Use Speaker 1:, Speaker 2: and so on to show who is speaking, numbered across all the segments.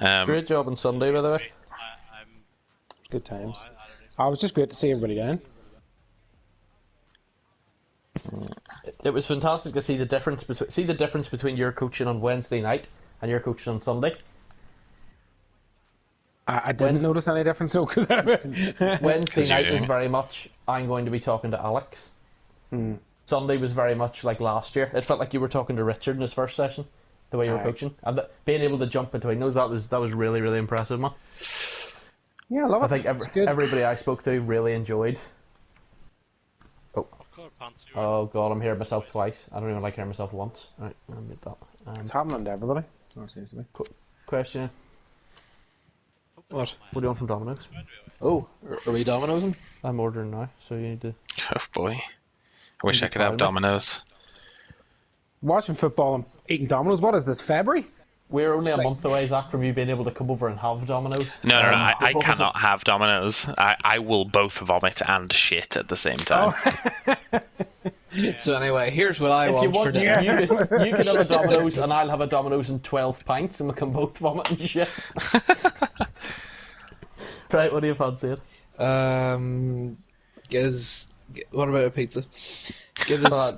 Speaker 1: Great job on Sunday, by the way.
Speaker 2: Good times. It was just great to see everybody down.
Speaker 1: It was fantastic to see the difference between your coaching on Wednesday night and your coaching on Sunday.
Speaker 2: I didn't notice any difference. So
Speaker 1: Wednesday night was very much, I'm going to be talking to Alex. Sunday was very much like last year. It felt like you were talking to Richard in his first session, the way you were coaching, and being able to jump between those, that was really, really impressive, man.
Speaker 2: Yeah, I love it.
Speaker 1: I think everybody I spoke to really enjoyed. Oh god, I'm hearing myself twice. I don't even like hearing myself once. Right, I'll mute that.
Speaker 2: It's happening to everybody. Seems to be.
Speaker 1: Question.
Speaker 3: What?
Speaker 1: What do you want from Domino's?
Speaker 3: Oh, are we Domino'sing?
Speaker 1: I'm ordering now, so you need to...
Speaker 4: Oh boy. I wish I could have Domino's.
Speaker 2: Watching football and eating Domino's, what is this, February?
Speaker 1: We're only a month away, Zach, from you being able to come over and have Domino's.
Speaker 4: No, I cannot have Domino's. I will both vomit and shit at the same time.
Speaker 2: Oh.
Speaker 3: So anyway, here's what I want for dinner.
Speaker 1: You can have a Domino's and I'll have a Domino's and 12 pints and we can both vomit and shit. Right, what do you fancy it?
Speaker 3: What about a pizza? Give us...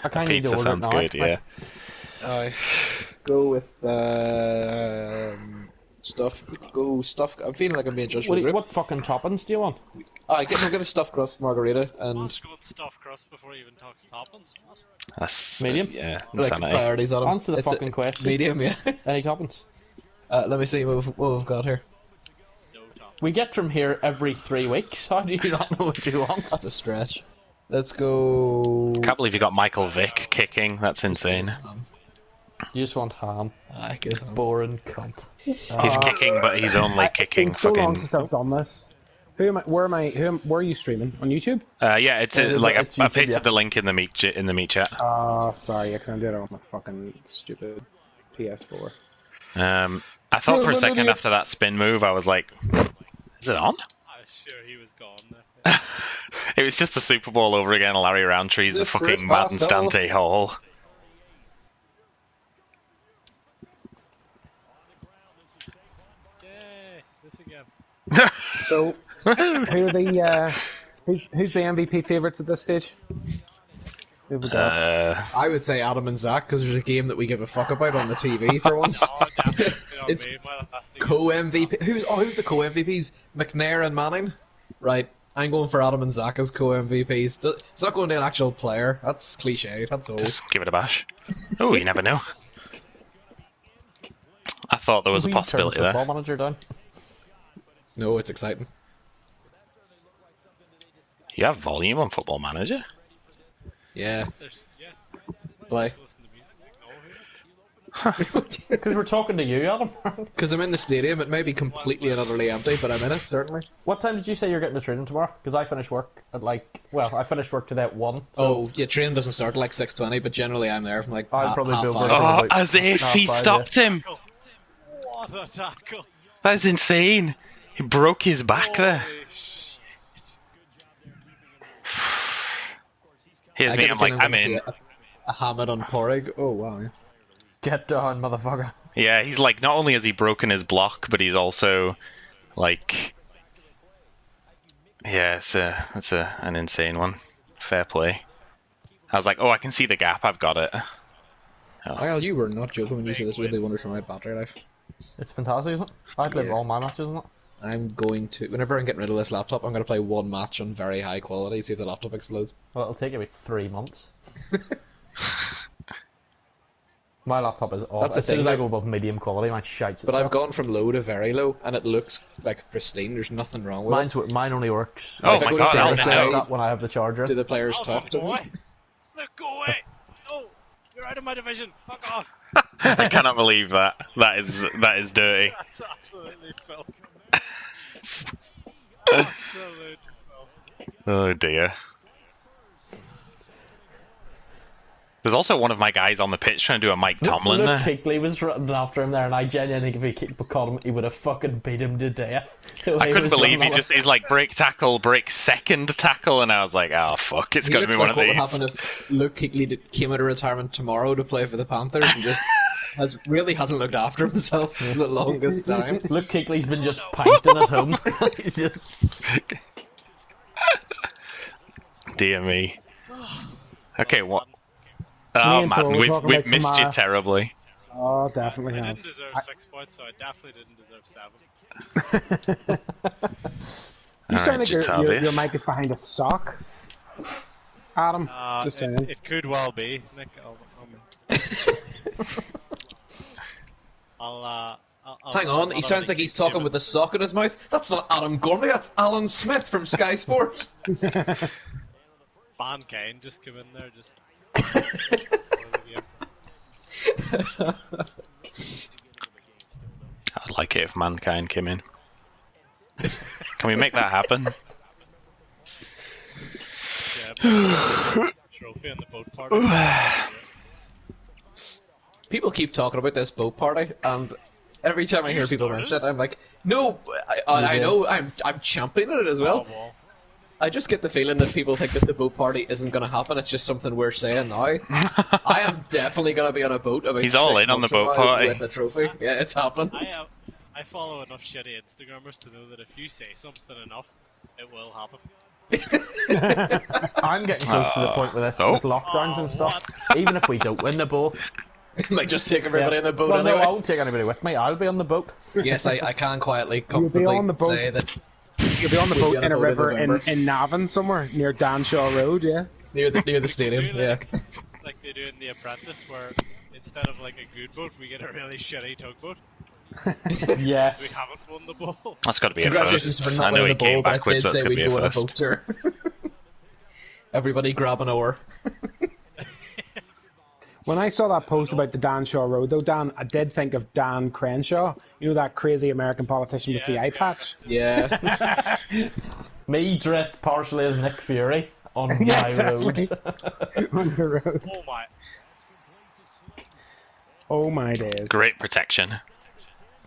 Speaker 1: I kind of need to
Speaker 4: Pizza
Speaker 1: order
Speaker 4: sounds
Speaker 1: now.
Speaker 4: good, yeah.
Speaker 3: Go with stuff. Go stuff. I'm feeling like I'm being judged.
Speaker 1: What fucking toppings do you want?
Speaker 3: Give a stuffed crust margarita and.
Speaker 5: Let's go with stuffed crust before he even talks toppings.
Speaker 4: That's
Speaker 1: medium.
Speaker 4: Yeah,
Speaker 1: Like,
Speaker 3: priorities on them.
Speaker 1: Answer the fucking question.
Speaker 3: Medium, yeah.
Speaker 1: Any toppings?
Speaker 3: Let me see what we've got here.
Speaker 5: No toppings.
Speaker 1: We get from here every 3 weeks. How do you not know what you want?
Speaker 3: That's a stretch. Let's go.
Speaker 4: Can't believe you got Michael Vick kicking. That's insane.
Speaker 1: You just want ham.
Speaker 3: I guess ham.
Speaker 1: Boring cunt.
Speaker 4: He's kicking, but he's only kicking
Speaker 2: It's so long
Speaker 4: fucking.
Speaker 2: since I've done this. Where are you streaming? On YouTube?
Speaker 4: Yeah, it's
Speaker 1: it's
Speaker 4: I
Speaker 1: YouTube,
Speaker 4: pasted
Speaker 1: yeah.
Speaker 4: the link in the meet chat.
Speaker 2: Sorry, because I'm doing it on my fucking stupid PS4.
Speaker 4: I thought for a second after that spin move, I was like, "Is it on?"
Speaker 5: I'm sure he was gone there.
Speaker 4: It was just the Super Bowl over again. Larry Roundtree's the fucking Madden Stante Hall.
Speaker 5: Yay, this again.
Speaker 2: So, who's the MVP favourites at this stage? Who have we got?
Speaker 3: I would say Adam and Zach because there's a game that we give a fuck about on the TV for once.
Speaker 5: Oh, damn it.
Speaker 3: It's co-MVP. Who's the co-MVPs? McNair and Manning? Right. I'm going for Adam and Zach as co-MVPs. It's not going to an actual player. That's cliche. That's all.
Speaker 4: Just give it a bash. Oh, you never know. I thought there was a possibility there.
Speaker 1: Football Manager down.
Speaker 3: No, it's exciting.
Speaker 4: You have volume on Football Manager?
Speaker 3: Yeah.
Speaker 5: Yeah.
Speaker 3: Play.
Speaker 5: Listen to music. No,
Speaker 1: Because we're talking to you, Adam.
Speaker 3: Because I'm in the stadium. It may be completely and utterly empty, but I'm in it, certainly.
Speaker 1: What time did you say you're getting to training tomorrow? Because I finish work at I finished work today at 1. So
Speaker 3: Oh, yeah, training doesn't start at like 6:20, but generally I'm there from like
Speaker 1: I'll probably
Speaker 3: half
Speaker 1: be over.
Speaker 3: five.
Speaker 4: Oh,
Speaker 1: about
Speaker 4: as if he
Speaker 1: half 5,
Speaker 4: stopped him!
Speaker 5: what a tackle!
Speaker 4: That's insane! He broke his back there.
Speaker 5: Holy shit.
Speaker 4: Here's
Speaker 3: I
Speaker 4: me,
Speaker 3: get
Speaker 4: I'm
Speaker 3: the
Speaker 4: like,
Speaker 3: feeling
Speaker 4: I'm
Speaker 3: gonna see
Speaker 4: in.
Speaker 3: a Hamid on Porig. Oh, wow. Yeah.
Speaker 1: Get down, motherfucker.
Speaker 4: Yeah, he's like, not only has he broken his block, but he's also, like... Yeah, it's an insane one. Fair play. I was like, oh, I can see the gap, I've got it.
Speaker 3: Well, you were not joking when you said this really wonders for my battery life.
Speaker 1: It's fantastic, isn't it? I play all my matches, isn't it?
Speaker 3: I'm going to... Whenever I'm getting rid of this laptop, I'm going to play one match on very high quality, see if the laptop explodes.
Speaker 1: Well, it'll take you about 3 months. My laptop is off.
Speaker 3: That's the
Speaker 1: As soon
Speaker 3: thing,
Speaker 1: as I
Speaker 3: like-
Speaker 1: go above medium quality, mine shites
Speaker 3: But I've
Speaker 1: itself.
Speaker 3: gone from low to very low, and it looks like pristine. There's nothing wrong with it.
Speaker 1: Mine only works.
Speaker 4: Oh
Speaker 3: If I
Speaker 4: my
Speaker 3: go
Speaker 4: god,
Speaker 3: to
Speaker 4: I'll
Speaker 3: server
Speaker 4: know.
Speaker 3: side-
Speaker 1: That when I have the charger.
Speaker 3: Do the players
Speaker 5: Oh,
Speaker 3: talk to
Speaker 5: look
Speaker 3: me?
Speaker 5: away! Look away! No! You're out of my division! Fuck off!
Speaker 4: I cannot believe that. That is dirty.
Speaker 5: That's absolutely filthy. Absolute filth.
Speaker 4: Oh dear. There's also one of my guys on the pitch trying to do a Mike Tomlin
Speaker 1: Luke
Speaker 4: there.
Speaker 1: Kuechly was running after him there, and I genuinely think if he caught him, he would have fucking beat him to death.
Speaker 4: I couldn't believe he's like break tackle, break second tackle, and I was like, oh fuck, it's
Speaker 3: He
Speaker 4: got to be
Speaker 3: looks
Speaker 4: one
Speaker 3: like
Speaker 4: of
Speaker 3: what would
Speaker 4: these.
Speaker 3: happen if Luke Kuechly came out of retirement tomorrow to play for the Panthers and just hasn't looked after himself for the longest time.
Speaker 1: Luke Kuechly's been just pinting at home. He's just...
Speaker 4: Dear me. Okay, what?
Speaker 2: Me
Speaker 4: Oh,
Speaker 2: and Thor
Speaker 4: man,
Speaker 2: were talking
Speaker 4: we've
Speaker 2: about
Speaker 4: missed you
Speaker 2: Kamara.
Speaker 4: terribly.
Speaker 2: Oh, definitely
Speaker 5: I
Speaker 2: have.
Speaker 5: didn't deserve 6 points, so I definitely didn't deserve 7.
Speaker 2: You sound
Speaker 4: Alright,
Speaker 2: like your
Speaker 4: Jatavius.
Speaker 2: mic is behind a sock, Adam. Just saying.
Speaker 5: It could well be, Nick.
Speaker 3: Hang on, he sounds like he's talking with a sock in his mouth. That's not Adam Gormley, that's Alan Smith from Sky Sports.
Speaker 5: Mankind just come in there, just.
Speaker 4: I'd like it if Mankind came in. Can we make that happen?
Speaker 5: Yeah, the trophy and the boat party.
Speaker 3: People keep talking about this boat party, and every time I hear people mention it, I'm like, no, I know, I'm championing it as well.
Speaker 5: Well.
Speaker 3: I just get the feeling that people think that the boat party isn't going to happen. It's just something we're saying now. I am definitely going to be on a boat about
Speaker 4: He's all
Speaker 3: 6
Speaker 4: in on the
Speaker 3: months from
Speaker 4: boat
Speaker 3: now
Speaker 4: party.
Speaker 3: with a trophy. Yeah, it's happening.
Speaker 5: I follow enough shitty Instagrammers to know that if you say something enough, it will happen.
Speaker 1: I'm getting close to the point with this, with lockdowns and stuff. Even if we don't win the boat,
Speaker 3: might just take everybody on the boat
Speaker 1: well,
Speaker 3: anyway.
Speaker 1: no, I won't take anybody with me. I'll be on the boat.
Speaker 3: Yes, I can quietly,
Speaker 2: You'll be
Speaker 3: comfortably
Speaker 2: on the boat.
Speaker 3: say that
Speaker 2: You'll be on the
Speaker 3: We'll be
Speaker 2: boat
Speaker 3: on
Speaker 2: in
Speaker 3: a
Speaker 2: a
Speaker 3: boat in
Speaker 2: river in
Speaker 3: November.
Speaker 2: Navan somewhere near Danshaw Road. Yeah.
Speaker 3: near the stadium. Yeah.
Speaker 5: Like they do in The Apprentice, where instead of like a good boat, we get a really shitty tugboat. We
Speaker 1: Yes.
Speaker 5: haven't won the bowl.
Speaker 4: That's got to be a
Speaker 3: Congratulations
Speaker 4: first.
Speaker 3: for
Speaker 4: I
Speaker 3: not
Speaker 4: know
Speaker 3: winning
Speaker 4: he
Speaker 3: the
Speaker 4: came
Speaker 3: bowl, but I
Speaker 4: backwards,
Speaker 3: did
Speaker 4: but it's
Speaker 3: say
Speaker 4: going to
Speaker 3: we'd
Speaker 4: be a
Speaker 3: go on a boat
Speaker 4: first.
Speaker 3: tour. Everybody grab an oar.
Speaker 2: When I saw that post about the Danshaw Road, though, Dan, I did think of Dan Crenshaw. You know that crazy American politician with the eye patch?
Speaker 3: Yeah.
Speaker 1: Me dressed partially as Nick Fury on
Speaker 2: Yeah,
Speaker 1: my
Speaker 2: exactly.
Speaker 1: road.
Speaker 2: On the road.
Speaker 5: Oh my!
Speaker 2: Oh my days.
Speaker 4: Great protection.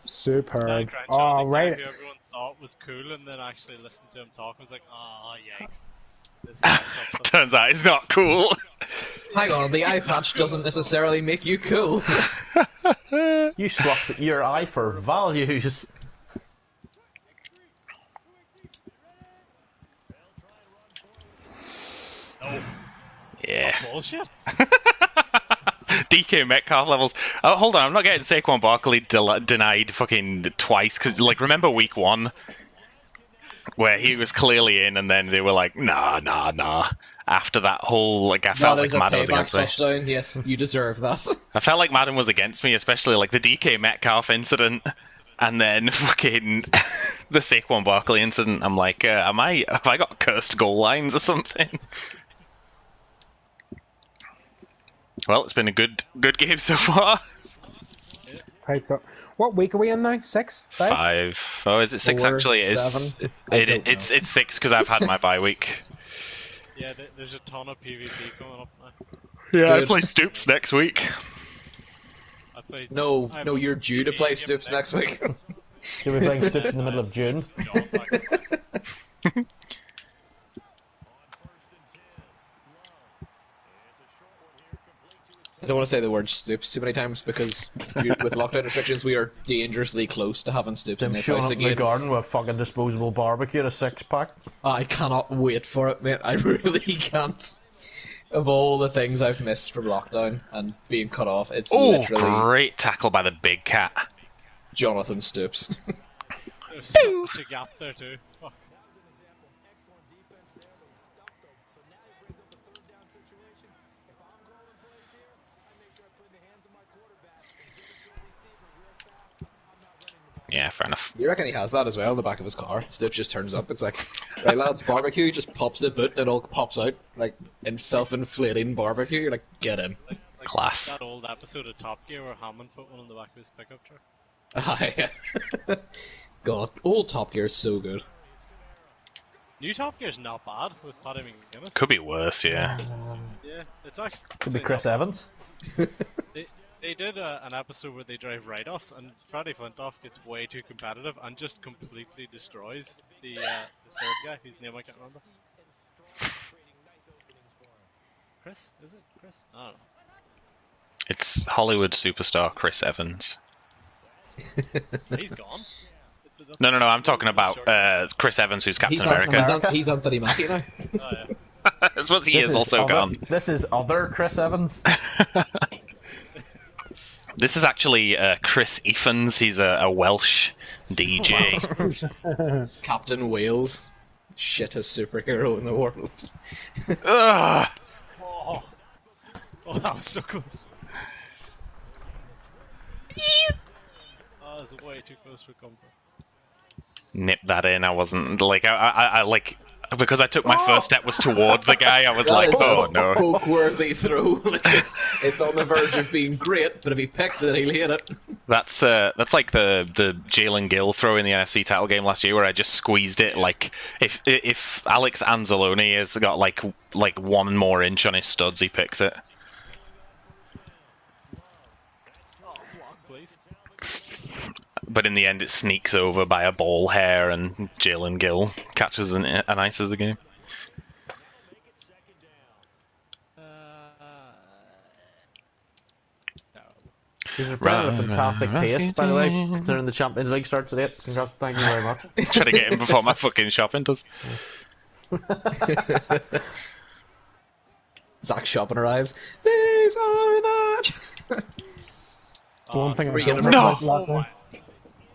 Speaker 2: Superb.
Speaker 5: Crenshaw,
Speaker 2: Oh,
Speaker 5: the guy
Speaker 2: right.
Speaker 5: who everyone thought was cool, and then actually listened to him talk was like, oh yikes. This guy's something.
Speaker 4: Turns out it's not cool.
Speaker 3: Hang on, the eye patch doesn't necessarily make you cool.
Speaker 1: You swapped your eye for values.
Speaker 5: No.
Speaker 4: Yeah.
Speaker 5: Bullshit.
Speaker 4: DK Metcalf levels. Oh, hold on, I'm not getting Saquon Barkley denied fucking twice, because, like, remember week 1? Where he was clearly in, and then they were like, nah. After that whole, like, I felt like Madden was against me.
Speaker 3: Touchdown. Yes, you deserve that.
Speaker 4: I felt like Madden was against me, especially, like, the DK Metcalf incident, and then fucking the Saquon Barkley incident. I'm like, have I got cursed goal lines or something? Well, it's been a good game so far.
Speaker 2: Right, so what week are we in now? 6? 5?
Speaker 4: 5. Oh, is it 6
Speaker 3: 4,
Speaker 4: actually? It is.
Speaker 3: 7?
Speaker 4: It's 6 because I've had my bye week.
Speaker 5: Yeah, there's a ton of PvP coming up now.
Speaker 4: Yeah,
Speaker 3: Good.
Speaker 4: I play Stoops next week.
Speaker 5: I played.
Speaker 3: No,
Speaker 5: I
Speaker 3: no, you're due to
Speaker 5: PvP
Speaker 3: play
Speaker 5: game
Speaker 3: Stoops next week.
Speaker 1: You'll be playing Stoops in the middle of June.
Speaker 5: God, like,
Speaker 3: I don't want to say the word Stoops too many times because with lockdown restrictions, we are dangerously close to having Stoops in
Speaker 1: I'm
Speaker 3: this
Speaker 1: showing
Speaker 3: house
Speaker 1: up in the
Speaker 3: again.
Speaker 1: garden with a fucking disposable barbecue and a 6-pack.
Speaker 3: I cannot wait for it, mate. I really can't. Of all the things I've missed from lockdown and being cut off, it's
Speaker 4: Oh,
Speaker 3: literally
Speaker 4: great tackle by the big cat.
Speaker 3: Jonathan Stoops.
Speaker 5: there's such a gap there too. Fuck.
Speaker 4: Yeah, fair enough.
Speaker 3: You reckon he has that as well in the back of his car? Stoops just turns up. It's like, right lads, barbecue. Just pops the boot and it all pops out like in self-inflating barbecue. You're like, get in.
Speaker 4: Class.
Speaker 5: That old episode of Top Gear where Hammond put one on the back of his pickup truck.
Speaker 3: God, old Top Gear is so good.
Speaker 5: New Top Gear's not bad with Paddy McGuinness.
Speaker 4: Could be worse, yeah.
Speaker 5: Yeah, it's actually.
Speaker 1: Could be Chris Evans.
Speaker 5: They did an episode where they drive write-offs, and Freddie Flintoff gets way too competitive and just completely destroys the third guy, whose name I can't remember. Chris? Is it Chris? I don't know.
Speaker 4: It's Hollywood superstar Chris Evans.
Speaker 5: He's gone.
Speaker 4: No. I'm talking about Chris Evans, who's Captain
Speaker 3: He's
Speaker 4: America.
Speaker 3: He's Anthony Mackie now.
Speaker 5: Oh, yeah.
Speaker 4: I suppose he is also gone.
Speaker 1: This is other Chris Evans.
Speaker 4: This is actually Chris Evans. He's a Welsh DJ.
Speaker 3: Captain Wales. Shittest superhero in the world.
Speaker 4: Ugh.
Speaker 5: Oh, that was so close. Oh, that was way too close for comfort.
Speaker 4: Nip that in. I wasn't like I like because I took my first step was toward the guy. I was like, oh no,
Speaker 3: poke-worthy throw. It's on the verge of being great, but if he picks it, he'll hit it.
Speaker 4: That's like the Jalen Gill throw in the NFC title game last year, where I just squeezed it. Like if Alex Anzalone has got like 1 more inch on his studs, he picks it.
Speaker 5: Oh, block, please.
Speaker 4: But in the end, it sneaks over by a ball hair, and Jalen Gill catches and ices the game.
Speaker 1: These are playing at a fantastic pace, by the way, considering the Champions League starts at 8. Congrats, thank you very much.
Speaker 4: Try to get in before my fucking shopping does.
Speaker 3: Zach Shopping arrives. These are the...
Speaker 2: One thing I
Speaker 3: freaking
Speaker 2: don't
Speaker 4: no.
Speaker 2: like last night.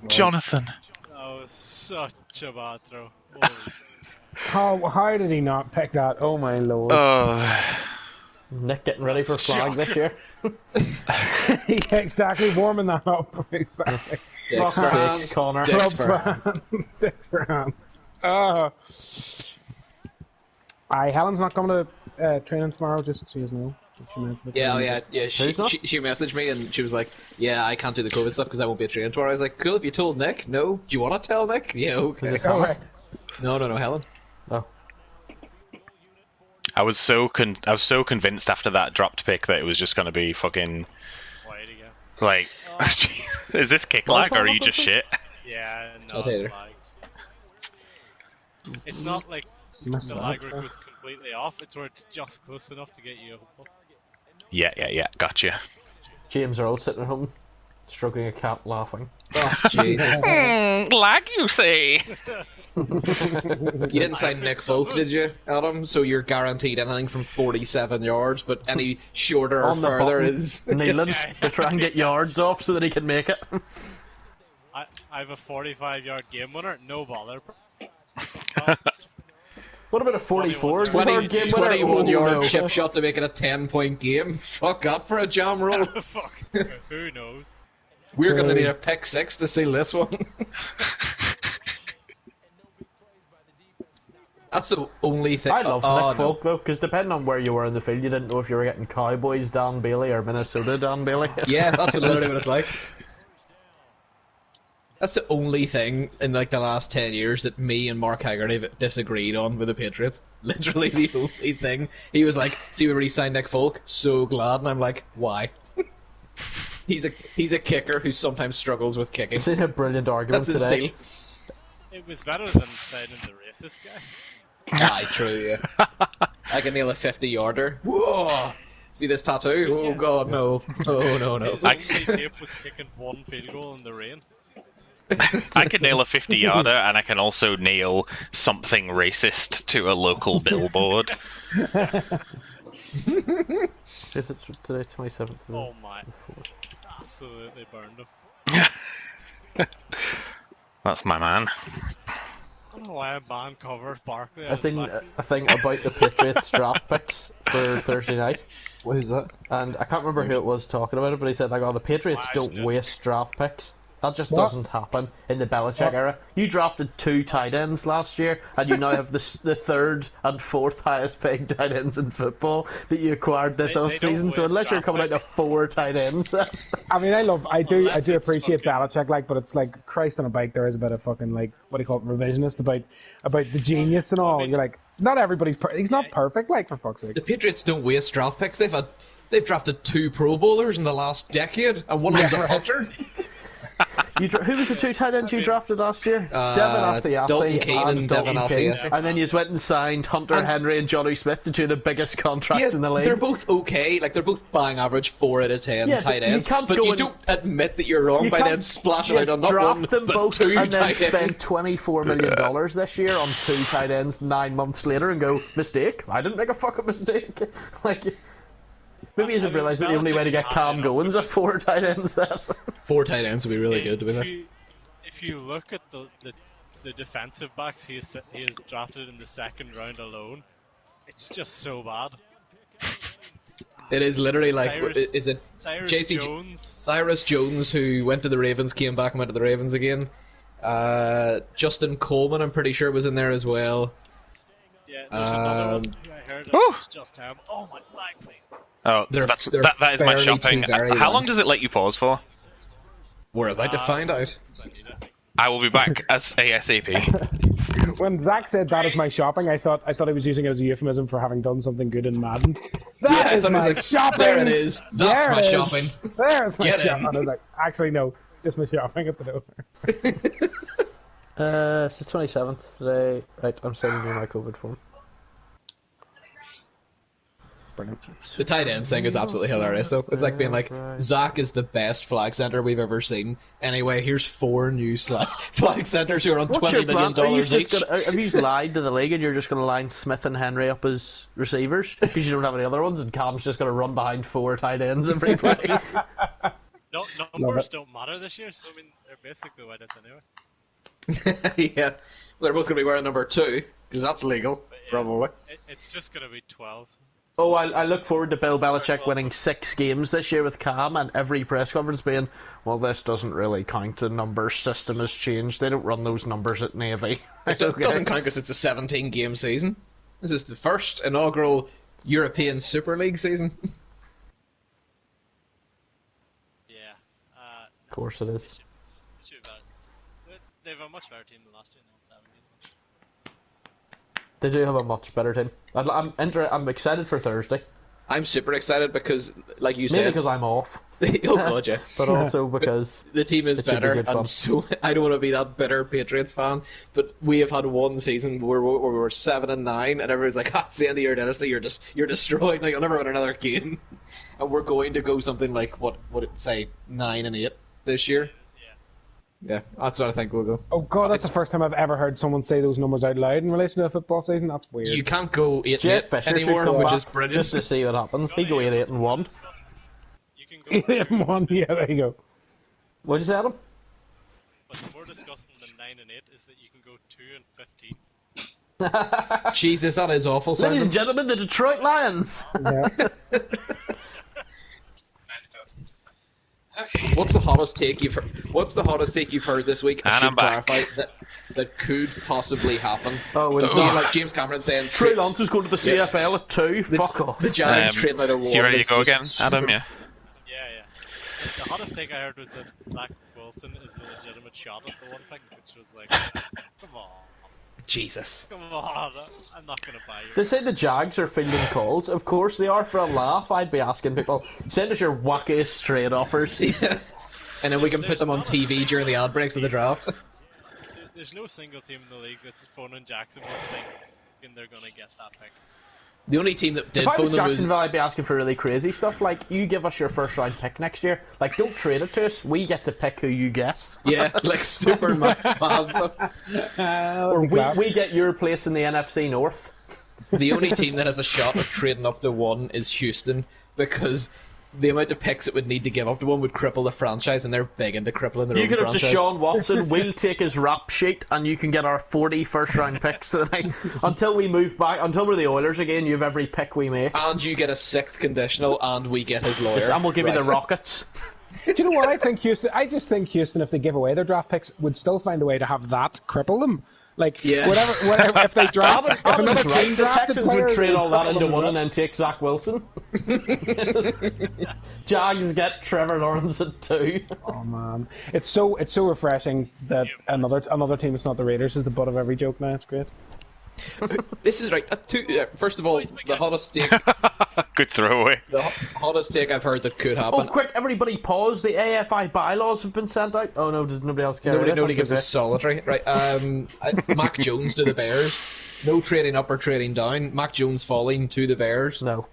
Speaker 4: Jonathan.
Speaker 5: That was such a bad throw.
Speaker 2: How did he not pick that? Oh my lord.
Speaker 1: Nick getting ready for flag this year.
Speaker 2: Yeah, exactly, warming that up. Exactly.
Speaker 3: Dicks for hands.
Speaker 1: Connor.
Speaker 3: Dicks for hands.
Speaker 2: Dicks for hands. Helen's not coming to training tomorrow, just so you know.
Speaker 3: Yeah. She messaged me and she was like, "Yeah, I can't do the COVID stuff because I won't be at training tomorrow." I was like, "Cool. If you told Nick, no. Do you want to tell Nick? Yeah, okay."
Speaker 2: Oh, right.
Speaker 3: No, Helen.
Speaker 1: Oh.
Speaker 4: I was so convinced after that dropped pick that it was just going to be fucking
Speaker 5: Quiet again.
Speaker 4: like. Is this kick lag or are you just shit?
Speaker 5: Yeah, no,
Speaker 3: I'll tell you.
Speaker 5: it's lag. It's not like the lag route was completely off. It's where it's just close enough to get you up.
Speaker 4: Yeah. Gotcha.
Speaker 1: James Earl sitting at home, stroking a cat, laughing.
Speaker 3: Oh, Jesus.
Speaker 4: Lag, you say?
Speaker 3: You didn't sign Nick Folk, did you, Adam? So you're guaranteed anything from 47 yards, but any shorter or
Speaker 1: On the
Speaker 3: further
Speaker 1: button,
Speaker 3: is...
Speaker 1: kneeling to try and get yards off so that he can make it.
Speaker 5: I have a 45-yard game winner. No bother.
Speaker 1: What about a 44?
Speaker 3: 21-yard chip shot to make it a 10-point game? Fuck that for a jam roll.
Speaker 5: Fuck. Who knows?
Speaker 3: We're going to need a pick 6 to seal this one. That's the only thing.
Speaker 1: I love Nick Folk though, because depending on where you were in the field, you didn't know if you were getting Cowboys Dan Bailey or Minnesota Dan Bailey.
Speaker 3: Yeah, that's literally what it's like. That's the only thing in like the last 10 years that me and Mark Haggerty have disagreed on with the Patriots. Literally the only thing. He was like, "See, we already signed Nick Folk. So glad." And I'm like, "Why?" He's a kicker who sometimes struggles with kicking.
Speaker 1: I've seen a brilliant argument
Speaker 3: That's his
Speaker 1: today.
Speaker 3: deal.
Speaker 5: It was better than signing the racist guy.
Speaker 3: Aye, true, yeah. I can nail a 50-yarder. Whoa! See this tattoo? Oh god, no. No.
Speaker 5: His only tape was kicking 1 field goal in the rain.
Speaker 4: I can nail a 50-yarder, and I can also nail something racist to a local billboard.
Speaker 1: Is it today, 27th?
Speaker 5: Oh my. Absolutely burned him.
Speaker 4: That's my man.
Speaker 5: I don't know why a band covers Barkley.
Speaker 1: I seen a thing about the Patriots draft picks for Thursday night.
Speaker 3: Who's that?
Speaker 1: And I can't remember who it was talking about it, but he said, like, oh, the Patriots don't waste draft picks. That just doesn't happen in the Belichick era. You drafted 2 tight ends last year, and you now have the 3rd and 4th highest paid tight ends in football that you acquired this off-season. So unless you're coming out of 4 tight ends...
Speaker 2: I mean, I do appreciate Belichick, like, but it's like, Christ on a bike, there is a bit of fucking, like, what do you call it, revisionist about the genius and all. You're like, not everybody's... he's not perfect, like, for fuck's sake.
Speaker 3: The Patriots don't waste draft picks. They've drafted 2 Pro Bowlers in the last decade, and one of them's a punter.
Speaker 1: Who was the two tight ends you drafted last year? Devin Asiasi
Speaker 3: Dalton Keane and Devin Asiasi.
Speaker 1: And then you went and signed Hunter Henry and Johnny Smith to two of the biggest contracts in the league.
Speaker 3: They're both okay. Like, they're both bang average 4 out of 10 tight ends. But you don't admit that you're wrong by then splashing out on not one,
Speaker 1: them
Speaker 3: but
Speaker 1: both
Speaker 3: two
Speaker 1: and then
Speaker 3: tight
Speaker 1: spend
Speaker 3: ends.
Speaker 1: $24 million this year on two tight ends 9 months later and go, mistake? I didn't make a fucking mistake. Like, maybe he doesn't realise that the only way to get Cam going is a 4 tight end set.
Speaker 3: 4 tight ends would be really good to be there.
Speaker 5: If you look at the defensive backs he has drafted in the second round alone, it's just so bad.
Speaker 3: It is literally like,
Speaker 5: Cyrus
Speaker 3: JC
Speaker 5: Jones?
Speaker 3: Cyrus Jones, who went to the Ravens, came back and went to the Ravens again. Justin Coleman, I'm pretty sure, was in there as well.
Speaker 5: Yeah, there's another one who I heard of. It's just him. Oh my leg, please.
Speaker 4: Oh,
Speaker 3: They're
Speaker 4: that is my
Speaker 3: fairly
Speaker 4: shopping.
Speaker 3: too very
Speaker 4: How
Speaker 3: long.
Speaker 4: long does it let you pause for?
Speaker 3: We're about to find out.
Speaker 4: I will be back as ASAP.
Speaker 2: When Zach said that is my shopping, I thought he was using it as a euphemism for having done something good in Madden. That is my shopping.
Speaker 3: There it is. That's my shopping.
Speaker 2: There's my
Speaker 3: Get
Speaker 2: shopping.
Speaker 3: in.
Speaker 2: I was like, actually, no, just my shopping at the door.
Speaker 1: It's the 27th today. Right, I'm sending you my COVID form. Brilliant.
Speaker 3: The tight ends thing is absolutely hilarious, though. It's like being like, Zach is the best flag center we've ever seen. Anyway, here's 4 new flag centers who are on $20 million each.
Speaker 1: Have you lied to the league and you're just going to line Smith and Henry up as receivers because you don't have any other ones, and Cam's just going to run behind 4 tight ends every play?
Speaker 5: No, numbers don't matter this year, so I mean they're basically what it's anyway.
Speaker 3: Yeah, they're both going to be wearing number 2 because that's legal, probably.
Speaker 5: It's just going to be 12.
Speaker 1: Oh, I look forward to Bill Belichick winning 6 games this year with Cam, and every press conference being, well, this doesn't really count. The numbers system has changed. They don't run those numbers at Navy.
Speaker 3: It doesn't count because it's a 17-game season. This is the first inaugural European Super League season.
Speaker 5: Yeah.
Speaker 1: Of course it is.
Speaker 5: They have a much better team than last year in the 7 games.
Speaker 1: They do have a much better team. I'm excited for Thursday.
Speaker 3: I'm super excited because, like you
Speaker 1: Mainly
Speaker 3: said...
Speaker 1: because I'm off.
Speaker 3: Oh god, yeah.
Speaker 1: But also because...
Speaker 3: The team is better, and so I don't want to be that bitter Patriots fan, but we have had one season where we were 7-9, and everyone's like, it's the end of your dynasty, you're destroyed, like, you'll never win another game. And we're going to go something like, what would it say, 9-8 this year? Yeah, that's what I think we'll go.
Speaker 2: Oh god, that's the first time I've ever heard someone say those numbers out loud in relation to a football season. That's weird.
Speaker 3: You can't go 8-8 anymore, which is brilliant.
Speaker 1: Just to see what happens. He go 8-8-1.
Speaker 5: You can go
Speaker 2: 8-1, yeah, there you go.
Speaker 1: What'd you say, Adam?
Speaker 5: What's more disgusting than 9-8 is that you can go 2-15.
Speaker 3: Jesus, that is awful, Simon.
Speaker 1: Ladies and gentlemen, the Detroit Lions.
Speaker 2: Yeah.
Speaker 3: Okay. What's the hottest take you've heard this week?
Speaker 4: And I'm back.
Speaker 3: Clarify that could possibly happen.
Speaker 1: Oh,
Speaker 3: It's not like James Cameron saying
Speaker 1: Trey Lance is going to the CFL at 2. Fuck off.
Speaker 3: the Giants trading out a war.
Speaker 4: You ready to go again, Adam? Yeah.
Speaker 5: Yeah. The hottest take I heard was that Zach Wilson is a legitimate shot at the one pick, which was like, come on.
Speaker 3: Jesus.
Speaker 5: Come on, I'm not going to buy you.
Speaker 1: They say the Jags are fielding calls. Of course they are. For a laugh, I'd be asking people, send us your wackiest trade offers.
Speaker 3: Yeah. And then we can put them on TV during the ad breaks of the draft.
Speaker 5: There's no single team in the league that's phoning Jacksonville thinking they're going to get that pick.
Speaker 3: The only team that did
Speaker 1: If I
Speaker 3: phone
Speaker 1: was
Speaker 3: them was...
Speaker 1: Jacksonville, I'd be asking for really crazy stuff. Like, you give us your first round pick next year. Like, don't trade it to us. We get to pick who you get.
Speaker 3: Yeah, like super mad stuff.
Speaker 1: Or we get your place in the NFC North.
Speaker 3: The only team that has a shot of trading up to 1 is Houston, because the amount of picks it would need to give up to 1 would cripple the franchise, and they're big into crippling their
Speaker 1: You
Speaker 3: own
Speaker 1: can have
Speaker 3: franchise.
Speaker 1: Deshaun Watson, we'll take his rap sheet, and you can get our 40 first round picks. Like, until we move back, until we're the Oilers again, you have every pick we make.
Speaker 3: And you get a 6th conditional, and we get his lawyer.
Speaker 1: And we'll give you the Rockets.
Speaker 2: Do you know what I think, Houston? I just think Houston, if they give away their draft picks, would still find a way to have that cripple them. Like, whatever, if they draft, if another team
Speaker 1: The
Speaker 2: drafted
Speaker 1: Texans would
Speaker 2: players,
Speaker 1: trade all that
Speaker 2: cripple
Speaker 1: into
Speaker 2: them
Speaker 1: one
Speaker 2: up.
Speaker 1: and then take Zach Wilson. Jags get Trevor Lawrence at 2.
Speaker 2: Oh man, it's so refreshing that another team that's not the Raiders is the butt of every joke now. It's great.
Speaker 3: This is right. First of all, the hottest take.
Speaker 4: Good throwaway.
Speaker 3: The hottest take I've heard that could
Speaker 1: Oh,
Speaker 3: happen.
Speaker 1: quick, everybody pause. The AFI bylaws have been sent out. Oh no, does nobody else care?
Speaker 3: Nobody gives us solitary. Right. Mac Jones to the Bears. No trading up or trading down. Mac Jones falling to the Bears.
Speaker 1: No.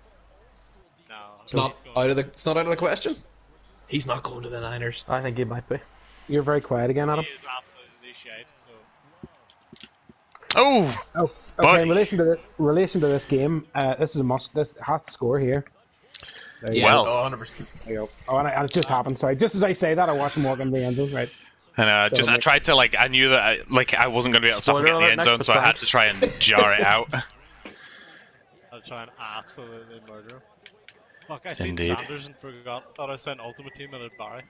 Speaker 3: It's not out of the question. He's not going to the Niners.
Speaker 1: I think he might be.
Speaker 2: You're very quiet again, Adam.
Speaker 5: He is absolutely shite. So
Speaker 4: Oh,
Speaker 2: Okay.
Speaker 4: Buddy.
Speaker 2: In relation to this game, this is a must. This has to score here. There you
Speaker 4: Well.
Speaker 2: go. 100%. There you go. Oh, and it just happened. Sorry, just as I say that, I watched him walk in the end zone. Right.
Speaker 4: and I tried to I knew that I wasn't going to be able to stop him getting the end zone, so I had to try and jar it out.
Speaker 5: I'll try and absolutely murder him. Fuck, I seen
Speaker 4: Indeed.
Speaker 5: Sanders and forgot. Thought I spent Ultimate Team and at Barry.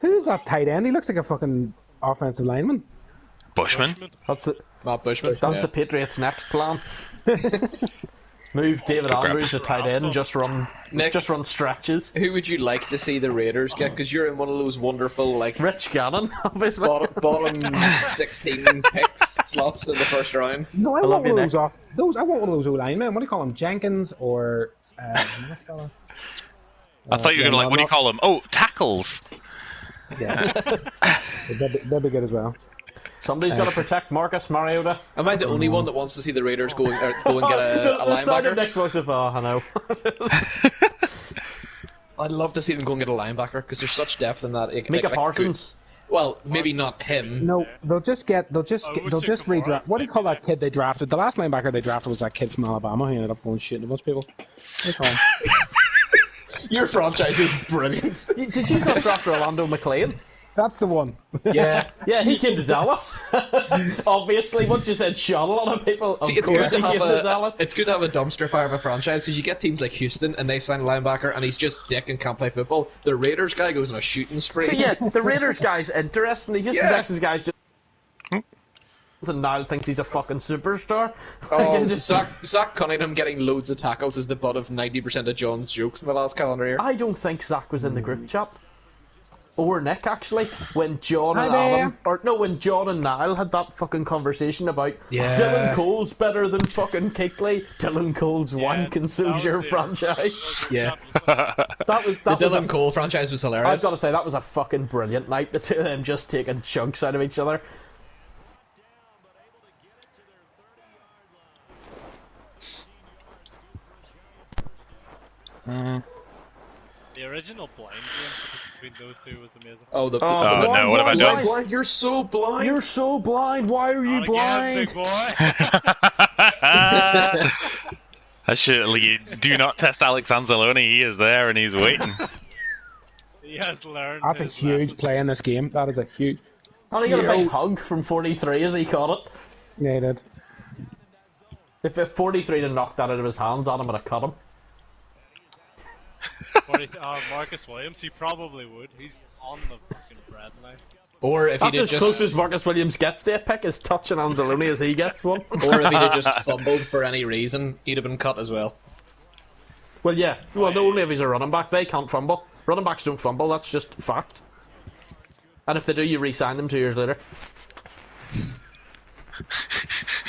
Speaker 2: Who's that tight end? He looks like a fucking offensive lineman.
Speaker 4: Bushman.
Speaker 1: That's the
Speaker 3: Matt Bushman.
Speaker 1: that's the Patriots' next plan. Move David
Speaker 4: Good grab.
Speaker 1: Andrews to tight end. Just run stretches.
Speaker 3: Who would you like to see the Raiders get? Because you're in one of those wonderful
Speaker 1: Rich Gannon, obviously.
Speaker 3: bottom 16 picks slots in the first round.
Speaker 2: No, I
Speaker 1: love
Speaker 2: want
Speaker 1: you,
Speaker 2: one of
Speaker 1: Nick.
Speaker 2: those off. I want one of those linemen. What do you call him? Jenkins or that fella?
Speaker 4: I thought you were going to what do you call them? Oh, tackles.
Speaker 2: Yeah, they'll be good as well.
Speaker 1: Somebody's got to protect Marcus Mariota.
Speaker 3: Am I the only one that wants to see the Raiders go and get a
Speaker 1: The sound of
Speaker 3: linebacker?
Speaker 1: next voice of I know.
Speaker 3: I'd love to see them go and get a linebacker because there's such depth in that.
Speaker 1: Micah Parsons.
Speaker 3: Well, maybe not him.
Speaker 2: No, they'll just redraft. What do you call that kid they drafted? The last linebacker they drafted was that kid from Alabama who ended up going shooting a bunch of people. What do you call him?
Speaker 3: Your franchise is brilliant.
Speaker 1: Did you not draft Orlando McLean?
Speaker 2: That's the one.
Speaker 3: Yeah.
Speaker 1: Yeah, he came to Dallas. Obviously, once you said shot a lot of people,
Speaker 3: See,
Speaker 1: of
Speaker 3: it's
Speaker 1: course
Speaker 3: good to
Speaker 1: he came to
Speaker 3: have
Speaker 1: Dallas.
Speaker 3: it's good to have a dumpster fire of a franchise because you get teams like Houston and they sign a linebacker and he's just dick and can't play football. The Raiders guy goes on a shooting spree.
Speaker 1: So yeah, the Raiders guy's interesting. The Houston
Speaker 3: Yeah.
Speaker 1: Texans guy's just. And Niall thinks he's a fucking superstar.
Speaker 3: Oh,
Speaker 1: Just-
Speaker 3: Zach Cunningham getting loads of tackles is the butt of 90% of John's jokes in the last calendar year.
Speaker 1: I don't think Zach was in the group chat. Or Nick, actually, when John and
Speaker 2: Hi there.
Speaker 1: Adam, or no, when John and Niall had that fucking conversation about
Speaker 3: Yeah.
Speaker 1: Dylan Cole's better than fucking Keighley. Dylan Cole's wank and so's your franchise.
Speaker 3: Yeah.
Speaker 1: That was
Speaker 3: The
Speaker 1: that was
Speaker 3: Dylan Cole franchise was
Speaker 1: I've
Speaker 3: hilarious.
Speaker 1: got to say that was a fucking brilliant night. The two of them just taking chunks out of each other.
Speaker 5: The original blind game between those two was amazing.
Speaker 3: Oh,
Speaker 4: no, what have I done?
Speaker 3: Blind, you're so blind.
Speaker 1: You're so blind. Why are you
Speaker 5: Not again,
Speaker 1: blind?
Speaker 5: big boy.
Speaker 4: I should do not test Alex Anzalone. He is there and he's waiting.
Speaker 5: He has learned.
Speaker 2: That's a
Speaker 5: his
Speaker 2: huge
Speaker 5: lesson.
Speaker 2: play in this game. That is a huge.
Speaker 1: And he got a
Speaker 2: Yeah.
Speaker 1: big hug from 43 as he caught it.
Speaker 2: Yeah, he did.
Speaker 1: If 43 had knocked that out of his hands, Adam would have cut him.
Speaker 5: Marcus Williams, he probably would. He's on the fucking bread line.
Speaker 3: Or if he
Speaker 1: That's
Speaker 3: did
Speaker 1: as
Speaker 3: just,
Speaker 1: close as Marcus Williams gets to a pick is touching Anzalone as he gets one.
Speaker 3: or if he did just fumbled for any reason, he'd have been cut as well.
Speaker 1: Well, yeah. Well, no, only if he's a running back. They can't fumble. Running backs don't fumble. That's just fact. And if they do, you re-sign them 2 years later.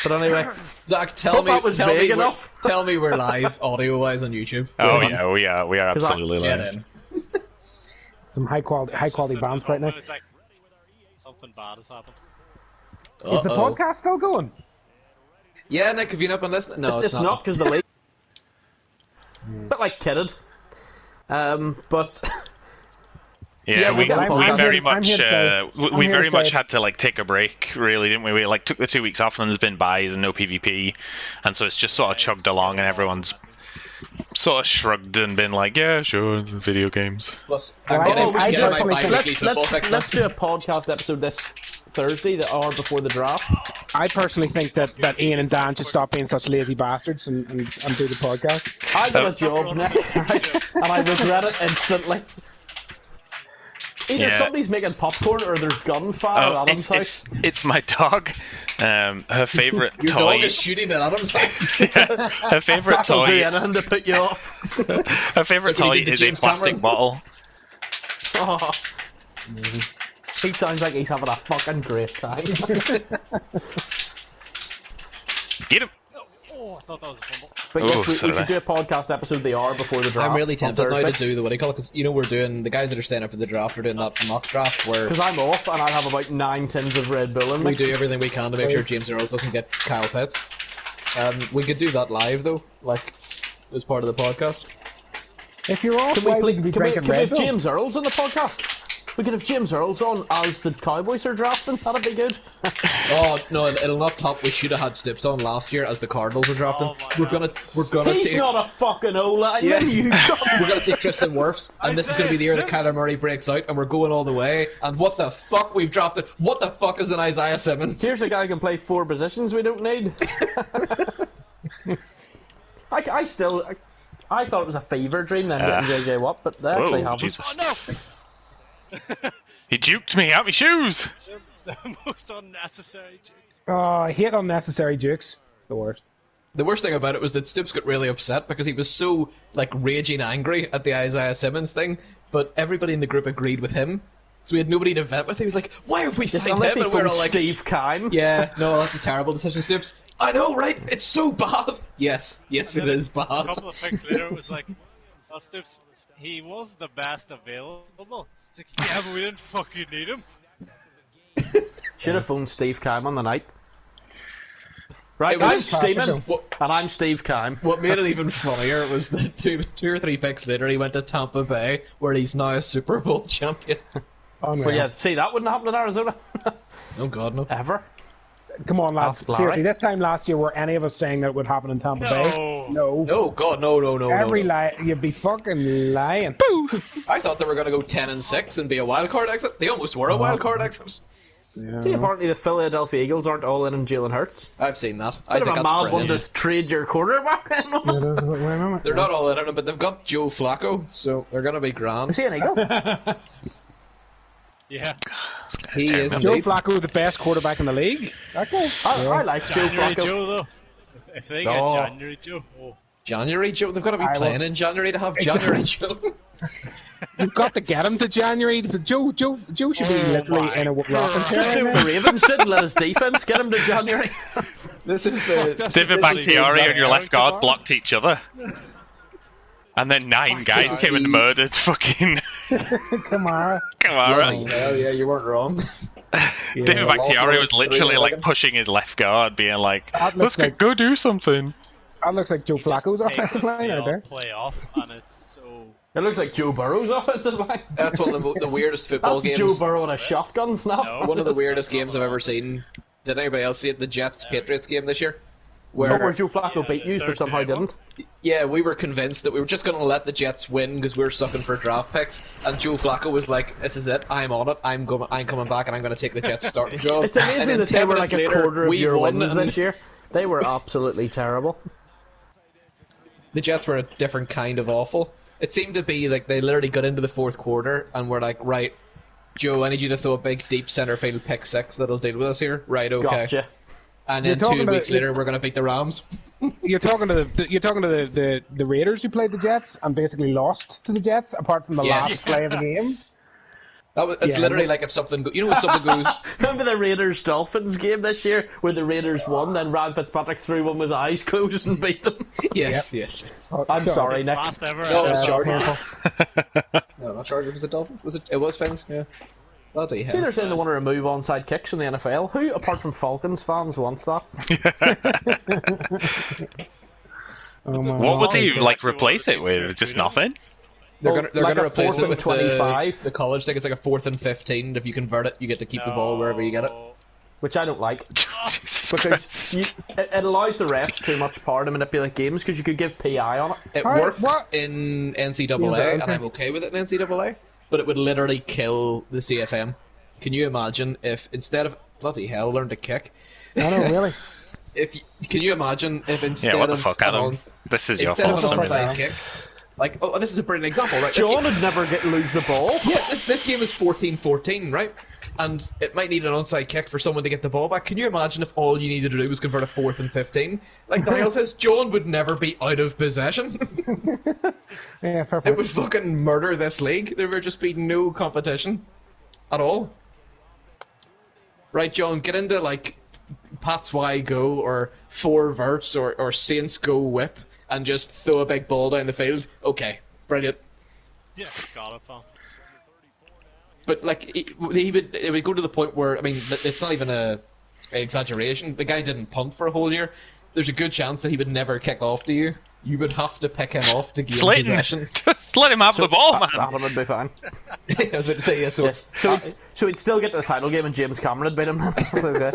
Speaker 1: But anyway,
Speaker 3: Zach, tell
Speaker 1: Hope
Speaker 3: me,
Speaker 1: that was
Speaker 3: tell
Speaker 1: vague
Speaker 3: me,
Speaker 1: enough.
Speaker 3: tell me we're live audio-wise on YouTube.
Speaker 4: Oh yeah, we are absolutely
Speaker 3: Get
Speaker 4: live.
Speaker 3: in.
Speaker 2: Some high quality bands right now.
Speaker 5: It's like something bad has happened.
Speaker 2: Is the
Speaker 3: Uh-oh.
Speaker 2: podcast still going?
Speaker 3: Yeah, Nick, have you not been listening? No,
Speaker 1: it's not because the league. A bit like kidded. But
Speaker 4: Yeah,
Speaker 1: Yeah,
Speaker 4: we
Speaker 1: we got a
Speaker 4: we
Speaker 1: podcast.
Speaker 4: very
Speaker 2: I'm
Speaker 4: much
Speaker 2: here to say-
Speaker 4: we
Speaker 2: I'm here
Speaker 4: very
Speaker 2: to
Speaker 4: much
Speaker 2: say-
Speaker 4: had to take a break, really, didn't we? We took the 2 weeks off, and there's been buys and no PvP, and so it's just sort of chugged along, and everyone's sort of shrugged and been like, yeah, sure, video games.
Speaker 3: Plus,
Speaker 2: Well,
Speaker 3: I'm getting
Speaker 2: I
Speaker 3: my
Speaker 2: personally think-
Speaker 3: bi-weekly football fix now.
Speaker 1: let's do a podcast episode this Thursday, the hour before the draft.
Speaker 2: I personally think that Ian and Dan should stop being such lazy bastards and do the podcast.
Speaker 1: I got a job now, right? And I regret it instantly. Either
Speaker 4: Yeah.
Speaker 1: somebody's making popcorn or there's gunfire
Speaker 4: Oh,
Speaker 1: at Adam's house.
Speaker 4: it's my dog. Her favorite
Speaker 3: Your
Speaker 4: toy.
Speaker 3: dog is shooting at Adam's house.
Speaker 4: Her favorite
Speaker 1: Zach will do
Speaker 4: toy.
Speaker 1: anything to put you off.
Speaker 4: Her favorite
Speaker 3: Like when
Speaker 4: toy
Speaker 3: he did the
Speaker 4: is a
Speaker 3: James
Speaker 4: plastic
Speaker 3: Cameron.
Speaker 4: bottle.
Speaker 1: Oh. He sounds like he's having a fucking great time.
Speaker 4: Get him.
Speaker 5: I thought that was a fumble.
Speaker 1: But yes, we should do a podcast episode the hour before the draft.
Speaker 3: I'm really tempted now to do the what do you call it? Because we're doing the guys that are staying up for the draft are doing that mock draft where
Speaker 1: because I'm off and I have about 9 tins of Red Bull in me.
Speaker 3: we do everything we can to make sure James Earls doesn't get Kyle Pitts. We could do that live though, like as part of the podcast.
Speaker 2: If you're off,
Speaker 1: Can we
Speaker 2: be drinking Red
Speaker 1: have
Speaker 2: Bull?
Speaker 1: James Earls on the podcast? We could have James Earls on as the Cowboys are drafting. That'd be good.
Speaker 3: Oh no, it'll not top. We should have had Stips on last year as the Cardinals were drafting. We're gonna
Speaker 1: He's
Speaker 3: take.
Speaker 1: not a fucking O-line.
Speaker 3: Yeah.
Speaker 1: You
Speaker 3: We're gonna take Tristan Wirfs, and this is gonna be the year that Kyler Murray breaks out, and we're going all the way. And what the fuck we've drafted? What the fuck is an Isaiah Simmons?
Speaker 1: Here's a guy who can play 4 positions we don't need. I thought it was a fever dream then getting JJ Watt, but they actually haven't.
Speaker 4: Jesus.
Speaker 5: Oh no!
Speaker 4: He juked me out my shoes.
Speaker 5: The most unnecessary joke.
Speaker 2: Oh, I hate unnecessary jukes. It's the worst.
Speaker 3: The worst thing about it was that Stips got really upset because he was so like raging angry at the Isaiah Simmons thing, but everybody in the group agreed with him. So we had nobody to vent with. He was like, "Why have we signed
Speaker 1: Unless
Speaker 3: him?"
Speaker 1: he
Speaker 3: And we're all
Speaker 1: phones
Speaker 3: like,
Speaker 1: Steve Kime.
Speaker 3: "Yeah, no, that's a terrible decision, Stips." I know, right? It's so bad. Yes, it is
Speaker 5: A
Speaker 3: bad.
Speaker 5: couple of picks later, it was like, well, Stips, he was the best available. It's like, yeah, but we didn't fucking need him.
Speaker 1: Should have phoned Steve Kime on the night. Right,
Speaker 3: It was
Speaker 1: I'm steaming,
Speaker 3: What-
Speaker 1: and I'm Steve Kime.
Speaker 3: What made it even funnier was that two or three picks later, he went to Tampa Bay, where he's now a Super Bowl champion.
Speaker 1: Well, yeah, see, that wouldn't happen in Arizona.
Speaker 3: Oh God, no!
Speaker 1: Ever.
Speaker 2: Come on, lads.
Speaker 1: Ask Larry.
Speaker 2: Seriously, this time last year, were any of us saying that it would happen in Tampa Bay? No.
Speaker 3: No, God, no!
Speaker 2: Every
Speaker 3: no.
Speaker 2: lie, you'd be fucking lying.
Speaker 3: I thought they were going to go 10-6 and be a wild card exit. They almost were a wild card exit.
Speaker 2: Yeah.
Speaker 1: See, apparently the Philadelphia Eagles aren't all in on Jalen Hurts.
Speaker 3: I've seen that. I
Speaker 1: Bit
Speaker 3: think
Speaker 1: of a
Speaker 3: that's
Speaker 1: mad one
Speaker 3: brilliant.
Speaker 1: to trade your quarterback in.
Speaker 3: They're not all in on it, but they've got Joe Flacco, so they're going to be grand.
Speaker 1: Is he an Eagle?
Speaker 5: Yeah.
Speaker 3: He is
Speaker 2: Joe
Speaker 3: indeed.
Speaker 2: Flacco, the best quarterback in the league. Okay.
Speaker 1: I like Joe
Speaker 5: January
Speaker 1: Flacco.
Speaker 5: Joe, though. If they get
Speaker 1: Oh.
Speaker 5: January Joe,
Speaker 3: January Joe. They've got to be
Speaker 2: I will-
Speaker 3: playing in January to have January Joe.
Speaker 2: You've got to get him to January. But Joe should be literally in a rocking
Speaker 1: Just
Speaker 2: chair.
Speaker 1: do
Speaker 2: right
Speaker 1: what
Speaker 2: now.
Speaker 1: the Ravens did and let his defense get him to January.
Speaker 3: This is the
Speaker 4: David
Speaker 5: This is
Speaker 4: Bakhtiari
Speaker 5: the-
Speaker 4: and your left guard blocked each other. And then 9 guys came and murdered fucking
Speaker 2: Kamara.
Speaker 4: Kamara.
Speaker 3: Oh yeah, you weren't wrong.
Speaker 4: David
Speaker 3: Well,
Speaker 4: Bakhtiari
Speaker 3: also
Speaker 4: was
Speaker 3: 3
Speaker 4: literally like
Speaker 3: Milligan.
Speaker 4: pushing his left guard, being like,
Speaker 2: That
Speaker 4: let's
Speaker 2: looks like-
Speaker 4: go do something.
Speaker 2: That looks like Joe Flacco's
Speaker 5: takes
Speaker 2: offensive line right there.
Speaker 5: play off, and it's so.
Speaker 1: It looks like Joe Burrow's offensive line.
Speaker 3: That's one of the weirdest football
Speaker 1: That's
Speaker 3: games.
Speaker 1: Joe Burrow in a shotgun snap.
Speaker 5: No.
Speaker 3: One of the weirdest games I've ever seen. Did anybody else see it? The Jets Patriots game this year,
Speaker 1: Where Joe Flacco beat you, but
Speaker 5: Thursday
Speaker 1: somehow
Speaker 5: night one.
Speaker 1: didn't.
Speaker 3: yeah, we were convinced that we were just going to let the Jets win because we were sucking for draft picks, and Joe Flacco was like, "This is it. I'm on it. I'm coming back, and I'm going to take the Jets starting job."
Speaker 1: It's amazing
Speaker 3: And then
Speaker 1: that they
Speaker 3: 10
Speaker 1: were like
Speaker 3: minutes
Speaker 1: a
Speaker 3: later,
Speaker 1: quarter of
Speaker 3: we
Speaker 1: your
Speaker 3: won,
Speaker 1: wins
Speaker 3: and
Speaker 1: this year. They were absolutely terrible.
Speaker 3: The Jets were a different kind of awful. It seemed to be like they literally got into the fourth quarter and were like, "Right, Joe, I need you to throw a big deep center field pick six that'll deal with us here." Right, okay.
Speaker 1: Gotcha.
Speaker 3: And
Speaker 2: You're
Speaker 3: then
Speaker 2: talking
Speaker 3: 2
Speaker 2: about-
Speaker 3: weeks later, we're going to beat the Rams.
Speaker 2: You're talking to the Raiders who played the Jets and basically lost to the Jets, apart from the
Speaker 3: Yes.
Speaker 2: last play of the game.
Speaker 3: It's
Speaker 2: Yeah,
Speaker 3: literally
Speaker 2: but-
Speaker 3: like if something you know when something goes
Speaker 1: Remember the Raiders Dolphins game this year where the Raiders won, then Ryan Fitzpatrick threw one with his eyes closed and beat them?
Speaker 3: yes.
Speaker 1: I'm sorry, Nick.
Speaker 5: Last ever.
Speaker 3: No, it was
Speaker 2: Uh,
Speaker 3: Chargers.
Speaker 2: painful.
Speaker 3: No, not Chargers. Was it Dolphins? Was it? It was Fins. Yeah. Bloody
Speaker 1: See,
Speaker 3: hell.
Speaker 1: they're saying they want to remove onside kicks in the NFL. Who, apart from Falcons fans, wants that?
Speaker 2: Oh my
Speaker 4: What would
Speaker 2: God.
Speaker 4: they like
Speaker 5: Actually,
Speaker 4: replace
Speaker 5: what
Speaker 4: it
Speaker 5: would they
Speaker 4: with?
Speaker 5: do?
Speaker 4: Just nothing?
Speaker 3: They're
Speaker 1: Well,
Speaker 3: gonna
Speaker 1: like a
Speaker 3: replace
Speaker 1: 4th
Speaker 3: it
Speaker 1: and
Speaker 3: with
Speaker 1: 25.
Speaker 3: the college thing. It's like a 4th and 15. And if you convert it, you get to keep the ball wherever you get it.
Speaker 1: Which I don't like.
Speaker 4: Jesus
Speaker 1: Because
Speaker 4: Christ.
Speaker 1: it allows the refs too much power to manipulate games because you could give PI on it.
Speaker 3: It
Speaker 2: How-
Speaker 3: works
Speaker 2: what?
Speaker 3: in NCAA,
Speaker 2: Yeah, okay.
Speaker 3: and I'm okay with it in NCAA. But it would literally kill the CFM. Can you imagine if instead of bloody hell learn to kick?
Speaker 2: I know, really.
Speaker 3: Can you imagine if instead
Speaker 4: Yeah, what the
Speaker 3: of
Speaker 4: fuck,
Speaker 3: an
Speaker 4: Adam?
Speaker 3: ons-
Speaker 4: This is your
Speaker 3: instead of
Speaker 4: fault.
Speaker 3: an
Speaker 2: sorry.
Speaker 3: onside kick, like this is a brilliant example, right? This
Speaker 1: John
Speaker 3: game-
Speaker 1: would never lose the ball.
Speaker 3: Yeah, this game is 14-14, right? And it might need an onside kick for someone to get the ball back. Can you imagine if all you needed to do was convert a 4th and 15? Like Daniel says, John would never be out of possession.
Speaker 2: Yeah, fair
Speaker 3: It
Speaker 2: point.
Speaker 3: would fucking murder this league. There would just be no competition at all. Right, John, get into like Pats Y go or 4 verts or Saints go whip and just throw a big ball down the field, okay, brilliant.
Speaker 5: Yeah, got it, pal.
Speaker 3: But like it would go to the point where, I mean, it's not even a exaggeration. The guy didn't punt for a whole year. There's a good chance that he would never kick off to you. You would have to pick him off to gain possession.
Speaker 4: Just let him have the ball, man.
Speaker 1: Adam would be fine.
Speaker 3: I was about to say, yeah, so...
Speaker 1: So he'd still get to the title game and James Cameron had beat him. That's okay.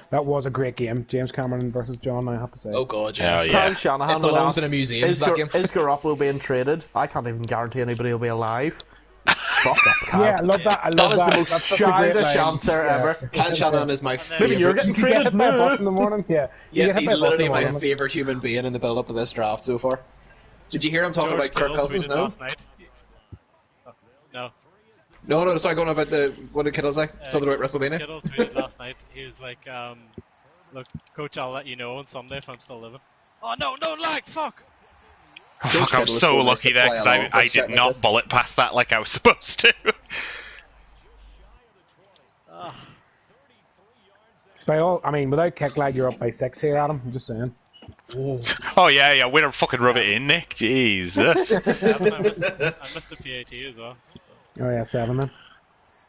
Speaker 2: That was a great game, James Cameron versus John, I have to say.
Speaker 3: Oh god, yeah.
Speaker 4: Oh, yeah.
Speaker 1: Kyle Shanahan
Speaker 3: It belongs in a museum,
Speaker 1: Is
Speaker 3: that game.
Speaker 1: Garoppolo being traded? I can't even guarantee anybody will be alive. Fuck up, Kyle.
Speaker 2: Yeah, I love that. I love that.
Speaker 1: That is the most
Speaker 2: That's such a great
Speaker 1: childish
Speaker 2: line.
Speaker 1: answer ever.
Speaker 3: Kyle Shanahan is my
Speaker 1: Maybe you're
Speaker 3: favourite.
Speaker 1: getting
Speaker 2: You get hit
Speaker 1: traded
Speaker 2: by a bus
Speaker 1: now.
Speaker 2: in the morning? Yeah. You
Speaker 3: Yeah,
Speaker 2: get hit
Speaker 3: he's
Speaker 2: by a bus in
Speaker 3: literally
Speaker 2: the
Speaker 3: my
Speaker 2: morning.
Speaker 3: favourite human being in the build-up of this draft so far. Did you hear him talking
Speaker 5: George
Speaker 3: about Kirk
Speaker 5: Kittle
Speaker 3: Cousins
Speaker 5: tweeted
Speaker 3: now?
Speaker 5: last night. No.
Speaker 3: No, sorry, going on about what did Kittle say? Something about WrestleMania?
Speaker 5: Kittle tweeted last night. He was like, look, coach, I'll let you know on Sunday if I'm still living. Oh, no, lag, fuck!
Speaker 4: Oh,
Speaker 3: George
Speaker 4: fuck, I'm
Speaker 3: Kittle is
Speaker 4: so
Speaker 3: so nice
Speaker 4: lucky
Speaker 3: to
Speaker 4: there
Speaker 3: play
Speaker 4: because
Speaker 3: along
Speaker 4: I
Speaker 3: with
Speaker 4: did
Speaker 3: shit like
Speaker 4: not
Speaker 3: this.
Speaker 4: bullet past that like I was supposed to.
Speaker 2: By all, I mean, without kick lag, you're up by 6 here, Adam. I'm just saying.
Speaker 4: Oh yeah, way to fucking rub it in, Nick. Jesus.
Speaker 5: I missed the PAT as well.
Speaker 2: Oh yeah, 7 then.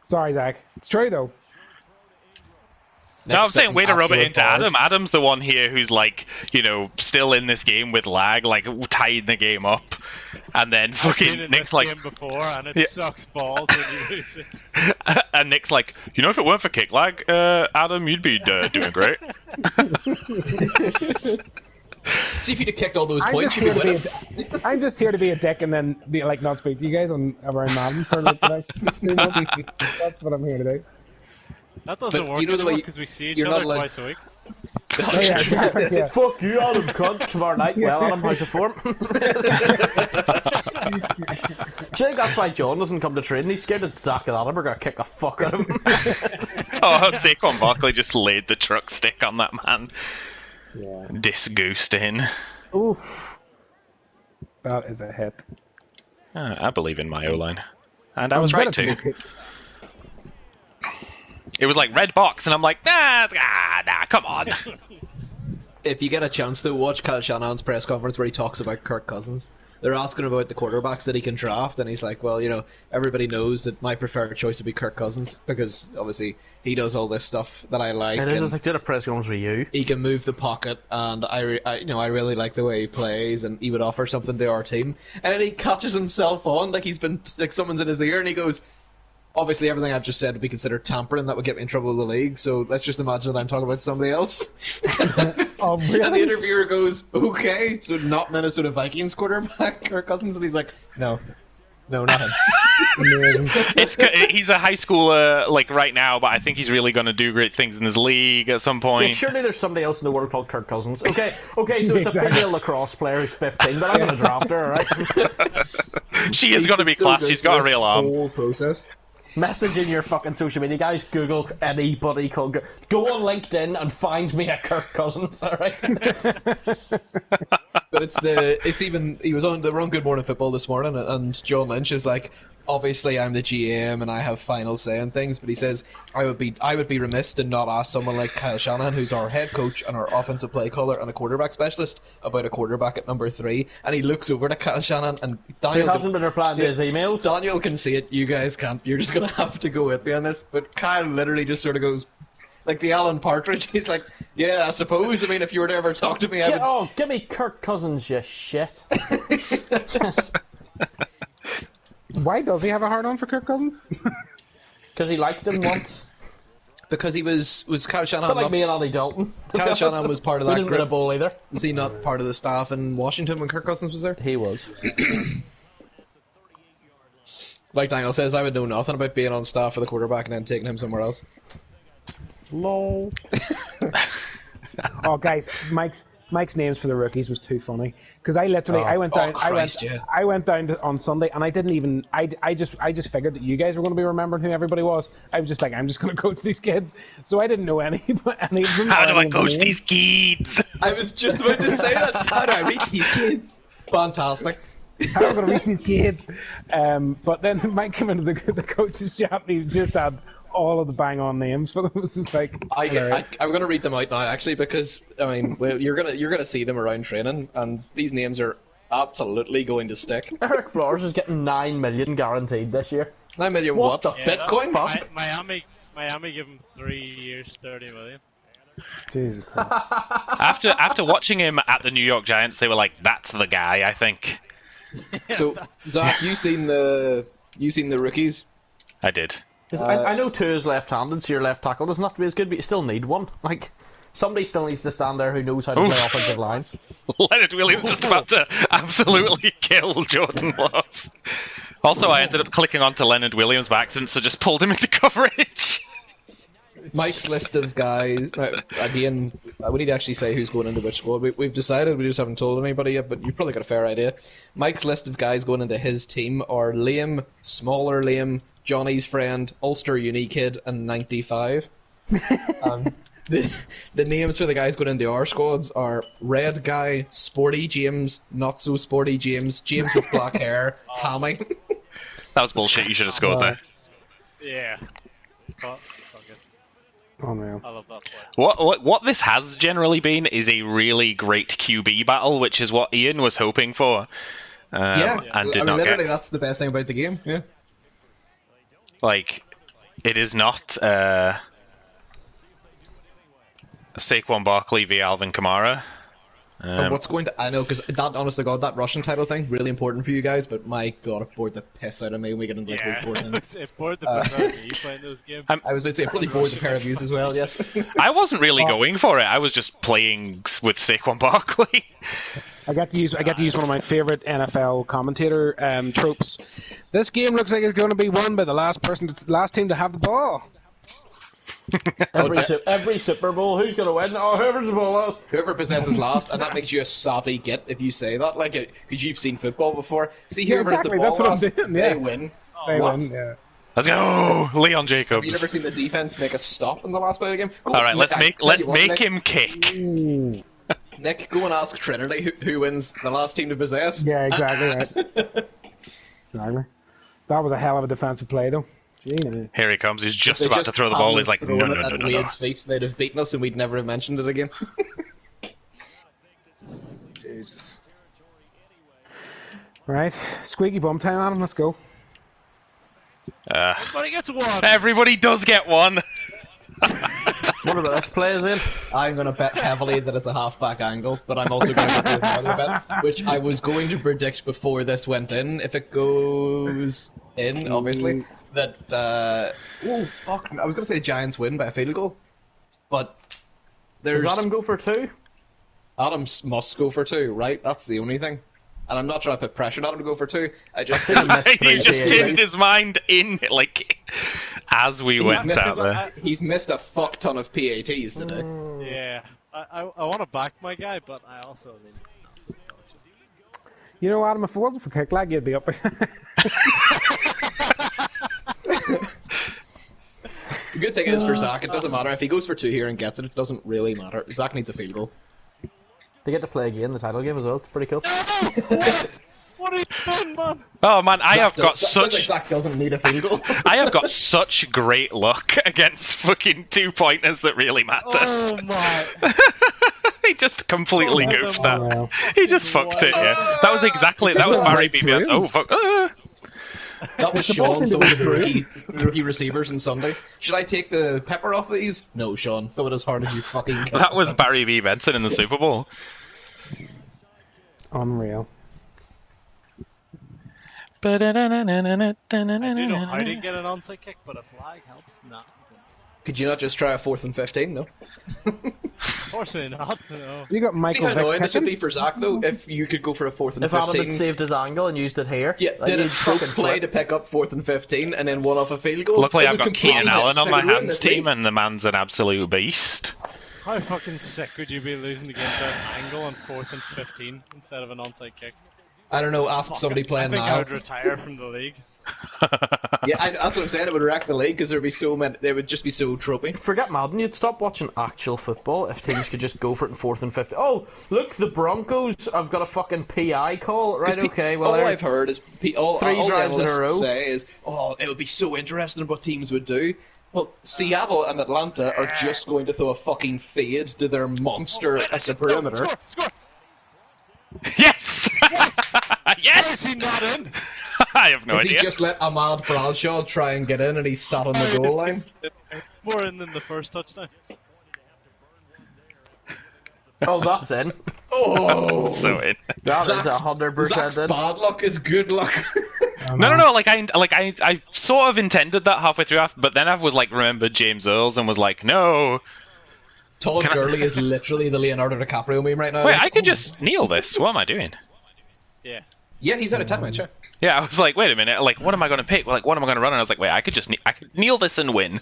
Speaker 2: Sorry, Zach. It's true though.
Speaker 4: No, I'm saying way to rub it
Speaker 3: Absolute
Speaker 4: into
Speaker 3: balls.
Speaker 4: Adam. Adam's the one here who's like, still in this game with lag, like tying the game up, and then
Speaker 5: I've been
Speaker 4: fucking
Speaker 5: in
Speaker 4: Nick's
Speaker 5: this
Speaker 4: like,
Speaker 5: game before, and it
Speaker 4: Yeah.
Speaker 5: sucks balls when you lose it.
Speaker 4: and Nick's like, if it weren't for kick lag, Adam, you'd be doing great.
Speaker 3: See if you'd have kicked all those
Speaker 2: I'm
Speaker 3: points,
Speaker 2: just,
Speaker 3: you'd be
Speaker 2: here to
Speaker 3: winning.
Speaker 2: be I'm just here to be a dick and then be like not speak to you guys on around Madden for like the next 2 months. That's what I'm here to do.
Speaker 5: That doesn't
Speaker 3: But
Speaker 5: work
Speaker 3: you know the way
Speaker 5: anymore because we see each
Speaker 3: you're not
Speaker 5: other
Speaker 3: allowed-
Speaker 5: twice a week.
Speaker 2: Oh, yeah, yeah.
Speaker 1: Fuck you, Adam, cunt, tomorrow night. Well, Adam, how's your form? Do you think that's why John doesn't come to training? He's scared that Zach and Adam are going to kick the fuck out of him.
Speaker 4: Oh, Saquon Barkley just laid the truck stick on that man.
Speaker 2: Yeah.
Speaker 4: Disgusting.
Speaker 2: Oof. That is a hit.
Speaker 4: I believe in my O-line. And I was right too. It was like red box, and I'm like, nah, come on.
Speaker 3: If you get a chance to watch Kyle Shanahan's press conference where he talks about Kirk Cousins, they're asking about the quarterbacks that he can draft, and he's like, well, everybody knows that my preferred choice would be Kirk Cousins, because obviously he does all this stuff that I like.
Speaker 1: It is,
Speaker 3: and
Speaker 1: I did a press conference with you.
Speaker 3: he can move the pocket, and I really like the way he plays, and he would offer something to our team. And then he catches himself on, like he's been, like someone's in his ear, and he goes, obviously everything I've just said would be considered tampering, that would get me in trouble with the league, so let's just imagine that I'm talking about somebody else.
Speaker 2: Oh, really?
Speaker 3: And the interviewer goes, okay, so not Minnesota Vikings quarterback Kirk Cousins? And he's like, no, not him.
Speaker 4: He's a high schooler like right now, but I think he's really going to do great things in this league at some
Speaker 1: Yeah,
Speaker 4: point.
Speaker 1: surely there's somebody else in the world called Kirk Cousins. Okay, so it's a female lacrosse player who's 15, but I'm going to draft her, alright?
Speaker 4: She is going to be class. She's got a real arm.
Speaker 3: Whole process.
Speaker 1: Message in your fucking social media, guys. Google anybody called. Go on LinkedIn and find me a Kirk Cousins. All right.
Speaker 3: But he was on Good Morning Football this morning, and Joe Lynch is like, obviously I'm the GM and I have final say on things, but he says I would be remiss to not ask someone like Kyle Shanahan, who's our head coach and our offensive play caller and a quarterback specialist, about a quarterback at number 3. And he looks over to Kyle Shanahan, and
Speaker 1: He
Speaker 3: Daniel
Speaker 1: hasn't been replying to his emails.
Speaker 3: Daniel can see it. You guys can't. You're just gonna have to go with me on this. But Kyle literally just sort of goes, like the Alan Partridge. He's like, yeah, I suppose. I mean, if you were to ever talk to me, I would.
Speaker 1: Oh, give me Kirk Cousins, you shit.
Speaker 2: Why does he have a hard on for Kirk Cousins?
Speaker 1: Because he liked him once.
Speaker 3: Because he was Kyle Shanahan.
Speaker 1: But like
Speaker 3: not-
Speaker 1: me and Andy Dalton.
Speaker 3: Kyle Shanahan was part of
Speaker 1: We
Speaker 3: that
Speaker 1: didn't win a
Speaker 3: group.
Speaker 1: bowl either.
Speaker 3: Was he not part of the staff in Washington when Kirk Cousins was there?
Speaker 1: He was.
Speaker 3: Like Daniel says, I would know nothing about being on staff for the quarterback and then taking him somewhere else.
Speaker 1: Lol.
Speaker 2: Oh, guys, Mike's names for the rookies was too funny because I literally I went down on Sunday and I didn't even I just figured that you guys were going to be remembering who everybody was. I was just like, I'm just going to coach these kids, so I didn't know any of them.
Speaker 4: How do I coach these kids?
Speaker 3: I was just about to say that. How do I reach these kids? Fantastic.
Speaker 2: How am I going to reach these kids? But then Mike came into the coach's shop and he just had all of the bang-on names, but it was just like...
Speaker 3: I'm going to read them out now, actually, because, I mean, you're gonna see them around training, and these names are absolutely going to stick.
Speaker 1: Eric Flores is getting 9 million guaranteed this year.
Speaker 3: 9 million what? Bitcoin?
Speaker 5: Miami give him 3 years, 30 million.
Speaker 2: Jesus Christ.
Speaker 4: After watching him at the New York Giants, they were like, "That's the guy." I think.
Speaker 3: So, Zach, you seen the rookies?
Speaker 4: I did.
Speaker 1: I know two is left-handed, so your left tackle doesn't have to be as good, but you still need one. Like, somebody still needs to stand there who knows how to play offensive line.
Speaker 4: Leonard Williams just about to absolutely kill Jordan Love. Also, I ended up clicking onto Leonard Williams by accident, so just pulled him into coverage.
Speaker 3: Mike's list of guys. Again, we need to actually say who's going into which squad. We've decided, we just haven't told anybody yet, but you've probably got a fair idea. Mike's list of guys going into his team are Liam, Smaller Liam, Johnny's friend, Ulster Uni Kid, and 95. The names for the guys going into our squads are Red Guy, Sporty James, Not So Sporty James, James with black hair, Hammy.
Speaker 4: That was bullshit. You should have scored there.
Speaker 5: Yeah. Fuck it.
Speaker 2: Unreal.
Speaker 5: I love that play.
Speaker 4: What this has generally been is a really great QB battle, which is what Ian was hoping for. And did not
Speaker 3: literally,
Speaker 4: get.
Speaker 3: that's the best thing about the game. Yeah.
Speaker 4: Like, it is not Saquon Barkley v Alvin Kamara.
Speaker 3: And what's going to... I know, because that, honest to God, that Russian title thing, really important for you guys, but my God, it bored the piss out of me when we get into like week 14.
Speaker 5: It bored the piss out of me playing those games.
Speaker 3: I was going to say, it probably bored the pair of yous as well, yes.
Speaker 4: I wasn't really going for it. I was just playing with Saquon Barkley.
Speaker 2: I got to use one of my favourite NFL commentator tropes. This game looks like it's going to be won by the last team to have the ball.
Speaker 1: Every Super Bowl, who's going to win? Oh, whoever's the ball last.
Speaker 3: Whoever possesses last, and that makes you a savvy git if you say that, like, because you've seen football before. See, whoever has the ball last, they win.
Speaker 2: They win, yeah.
Speaker 4: Let's go, Leon Jacobs.
Speaker 3: Have you never seen the defense make a stop in the last play of the game?
Speaker 4: All right, let's make him kick.
Speaker 2: Ooh.
Speaker 3: Nick, go and ask Trinity who wins the last team to possess.
Speaker 2: Yeah, exactly right. Exactly. That was a hell of a defensive play, though. Gee,
Speaker 4: here he comes. He's just about to throw the ball. He's like, no.
Speaker 3: At Wade's feet, they'd have beaten us, and we'd never have mentioned it again.
Speaker 2: Jesus. Right, squeaky bum time, Adam. Let's go.
Speaker 5: Everybody gets one.
Speaker 4: Everybody does get one.
Speaker 1: What are the best players in?
Speaker 3: I'm going to bet heavily that it's a halfback angle, but I'm also going to do another bet, which I was going to predict before this went in. If it goes in, obviously, that oh fuck! I was going to say Giants win by a field goal, but there's
Speaker 1: Does Adam go for 2?
Speaker 3: Adam must go for 2, right? That's the only thing. And I'm not trying to put pressure on him to go for 2. I just
Speaker 4: he just changed his mind in as we went out there.
Speaker 3: He's missed a fuck ton of PATs today.
Speaker 5: Yeah, I want to back my guy, but I also need.
Speaker 2: You know, Adam, if it wasn't for kick lag, you'd be up.
Speaker 3: The good thing is for Zach, it doesn't matter if he goes for 2 here and gets it. It doesn't really matter. Zach needs a field goal.
Speaker 1: They get to play again, the title game as well. It's pretty cool.
Speaker 5: What are you doing, man?
Speaker 4: Oh man, I have got such.
Speaker 3: Zach doesn't need a field goal.
Speaker 4: I have got such great luck against fucking 2-pointers that really matter.
Speaker 5: Oh my!
Speaker 4: He just completely goofed that. Wow. He just fucked it. Yeah, that was exactly. That was Barry BBS. Oh fuck.
Speaker 3: That was Sean throwing the rookie receivers on Sunday. Should I take the pepper off these? No, Sean. Throw it as hard as you fucking can.
Speaker 4: That was Barry B. Benson in the Super Bowl.
Speaker 2: Unreal.
Speaker 5: I do know how to get an onside kick, but a flag helps. Nah.
Speaker 3: Could you not just try a 4th and 15, no?
Speaker 5: Unfortunately not, no.
Speaker 2: You got Michael.
Speaker 3: See how annoying this would be for Zach, though, if you could go for a 4th and 15.
Speaker 1: If Adam had saved his angle and used it here.
Speaker 3: Yeah, did a trope play to pick up 4th and 15 and then one off a field goal.
Speaker 4: Luckily I've got Keenan Allen on my hands team and the man's an absolute beast.
Speaker 5: How fucking sick would you be losing the game to an angle on 4th and 15 instead of an onside kick?
Speaker 3: I don't know, ask somebody playing now.
Speaker 5: I think I would retire from the league.
Speaker 3: Yeah, that's what I'm saying. It would wreck the league because there'd be so many. They would just be so tropey.
Speaker 1: Forget Madden. You'd stop watching actual football if teams could just go for it in 4th and 15. Oh, look, the Broncos have got a fucking PI call. Right? Okay. Well,
Speaker 3: all I've heard is all
Speaker 1: drives in a row.
Speaker 3: say is, "Oh, it would be so interesting what teams would do." Well, Seattle and Atlanta are just going to throw a fucking fade to their monster at the perimeter.
Speaker 5: Score!
Speaker 4: Yes!
Speaker 5: Why
Speaker 4: Yes!
Speaker 5: is he not in?
Speaker 4: I have no
Speaker 3: Has
Speaker 4: idea.
Speaker 3: he just let Ahmad Bradshaw try and get in and he's sat on the goal line?
Speaker 5: More in than the first touchdown.
Speaker 1: Oh, that's in.
Speaker 3: Oh!
Speaker 4: So in.
Speaker 1: That is 100%
Speaker 3: Zach's
Speaker 1: in.
Speaker 3: bad luck is good luck.
Speaker 4: No. Like I sort of intended that halfway through, but then I was like, remembered James Earls and was like, no.
Speaker 3: Todd Gurley is literally the Leonardo DiCaprio meme right now.
Speaker 4: Wait,
Speaker 3: like,
Speaker 4: I could just kneel this. What am I doing?
Speaker 5: Yeah.
Speaker 3: Yeah, he's out of time, yeah.
Speaker 4: Yeah, I was like, wait a minute. Like, what am I going to pick? Like, what am I going to run? And I was like, wait, I could kneel this and win.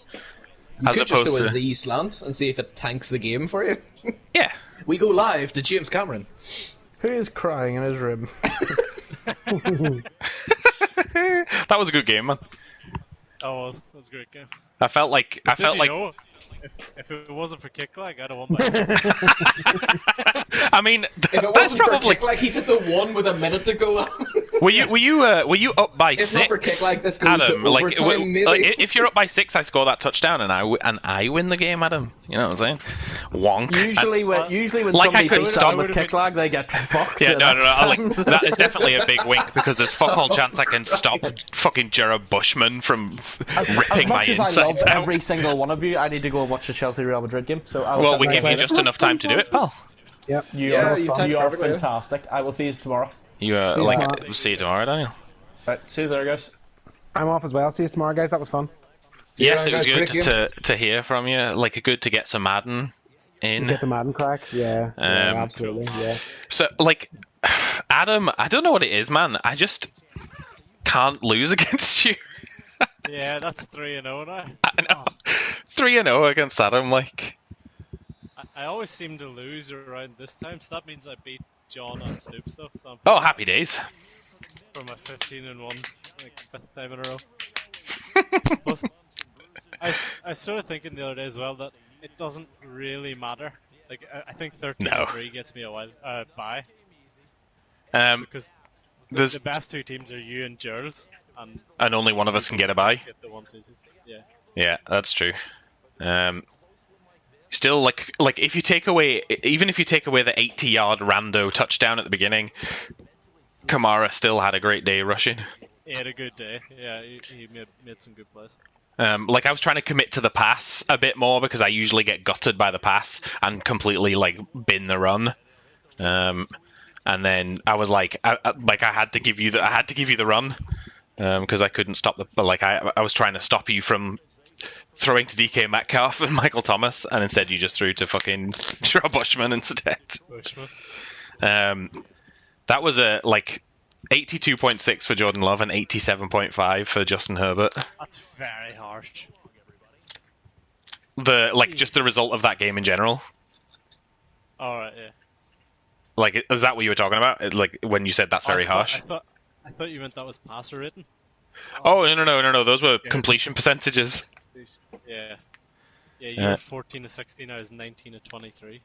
Speaker 3: You
Speaker 4: As
Speaker 3: could just
Speaker 4: opposed
Speaker 3: do a
Speaker 4: to
Speaker 3: Z slant and see if it tanks the game for you.
Speaker 4: yeah.
Speaker 3: We go live to James Cameron.
Speaker 1: Who is crying in his room?
Speaker 4: That was a good game, man.
Speaker 5: Oh, that was a great game.
Speaker 4: I felt like
Speaker 5: Know, if it wasn't for kick lag, I'd have won by.
Speaker 4: I mean,
Speaker 3: If it
Speaker 4: that's
Speaker 3: wasn't
Speaker 4: probably
Speaker 3: for kick lag, he's at the one with a minute to go.
Speaker 4: were you up by
Speaker 3: If
Speaker 4: 6?
Speaker 3: not for kick lag, this goes
Speaker 4: Adam,
Speaker 3: to
Speaker 4: like,
Speaker 3: overtime, maybe.
Speaker 4: like if you're up by 6, I score that touchdown and I win the game, Adam. You know what I'm saying? Wonk.
Speaker 1: Usually when
Speaker 4: Like, I
Speaker 1: somebody
Speaker 4: couldn't
Speaker 1: beats
Speaker 4: stop-
Speaker 1: them with kick lag, they get fucked.
Speaker 4: Yeah,
Speaker 1: the
Speaker 4: no,
Speaker 1: next
Speaker 4: like,
Speaker 1: time.
Speaker 4: that is definitely a big wink because there's fuck all chance I can stop fucking Jared Bushman from ripping my
Speaker 1: As much as I love
Speaker 4: insides out.
Speaker 1: every single one of you, I need to go and watch the Chelsea Real Madrid game. So I will
Speaker 4: Well, we
Speaker 1: shut
Speaker 4: give
Speaker 1: my
Speaker 4: you
Speaker 1: mouth.
Speaker 4: just enough time to do it, pal.
Speaker 2: Yep.
Speaker 1: You
Speaker 3: Yeah,
Speaker 1: are,
Speaker 3: you timed
Speaker 1: you are
Speaker 3: perfectly, yeah.
Speaker 1: fantastic. I will see you tomorrow.
Speaker 4: You
Speaker 2: tomorrow.
Speaker 4: see you tomorrow, Daniel.
Speaker 1: Right, see you there, guys.
Speaker 2: I'm off as well. See you tomorrow, guys. That was fun.
Speaker 4: Yes,
Speaker 3: Yeah,
Speaker 4: it was
Speaker 3: guys,
Speaker 4: good
Speaker 3: great
Speaker 4: to hear from you. Like, good to get some Madden in.
Speaker 2: Get the Madden crack. Yeah. Yeah, absolutely. Yeah.
Speaker 4: So, like, Adam, I don't know what it is, man. I just can't lose against you.
Speaker 5: Yeah, that's 3-0 now.
Speaker 4: I know. 3-0 against Adam, like.
Speaker 5: I always seem to lose around this time, so that means I beat John on Stoops though. So I'm
Speaker 4: Oh, happy days.
Speaker 5: for my 15-1, like 5th time in a row. Plus, I started thinking the other day as well that it doesn't really matter. Like I think 13-3 gets me a while bye because the best two teams are you and Gerald,
Speaker 4: and only one of us can get a bye.
Speaker 5: Get the 1-2. Yeah.
Speaker 4: Yeah, that's true. Still, like if you take away, even if you take away the 80-yard rando touchdown at the beginning, Kamara still had a great day rushing.
Speaker 5: He had a good day. Yeah, he made some good plays.
Speaker 4: Like I was trying to commit to the pass a bit more because I usually get gutted by the pass and completely like bin the run. And then I was like, I had to give you the run because I couldn't stop the. Like I was trying to stop you from throwing to DK Metcalf and Michael Thomas, and instead you just threw to fucking Joe Bushman instead.
Speaker 5: Bushman.
Speaker 4: That was a like 82.6 for Jordan Love and 87.5 for Justin Herbert.
Speaker 5: That's very harsh.
Speaker 4: Just the result of that game in general.
Speaker 5: Alright, yeah.
Speaker 4: Like, is that what you were talking about? Like when you said that's very harsh?
Speaker 5: I thought you meant that was passer written.
Speaker 4: Oh no! Those were completion percentages.
Speaker 5: Yeah. Yeah, you were 14 to 16. I was 19 to 23.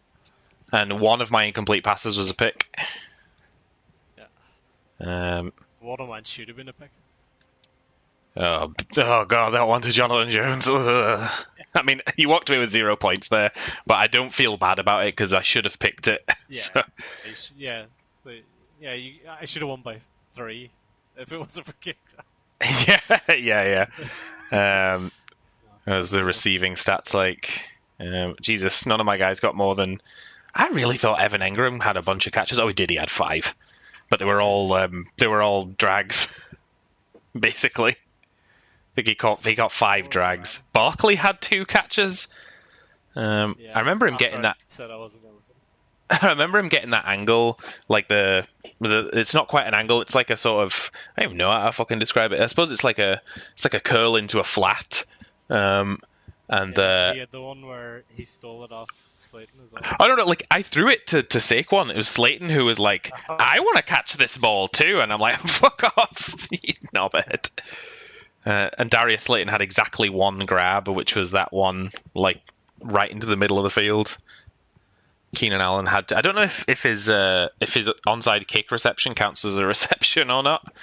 Speaker 4: And one of my incomplete passes was a pick.
Speaker 5: Yeah. One of mine should have been a pick.
Speaker 4: Oh god, that one to Jonathan Jones. Ugh. I mean, he walked away with 0 points there, but I don't feel bad about it because I should have picked it.
Speaker 5: Yeah.
Speaker 4: So.
Speaker 5: Yeah. So, yeah, I should have won by 3 if it wasn't for kick.
Speaker 4: Yeah. As the receiving stats, like, Jesus, none of my guys got more than. I really thought Evan Engram had a bunch of catches. Oh, he did. He had 5, but they were all drags, basically. I think he got 5 drags. Barkley had 2 catches. I remember him getting that.
Speaker 5: Said I wasn't going to.
Speaker 4: I remember him getting that angle, like it's not quite an angle. It's like a sort of, I don't even know how to fucking describe it. I suppose it's like a curl into a flat.
Speaker 5: He had the one where he stole it off Slayton as well.
Speaker 4: I don't know. Like I threw it to Saquon. It was Slayton who was like, "I want to catch this ball too," and I'm like, "Fuck off, you knobhead." And Darius Slayton had exactly 1 grab, which was that one, like right into the middle of the field. Keenan Allen had. I don't know if his onside kick reception counts as a reception or not.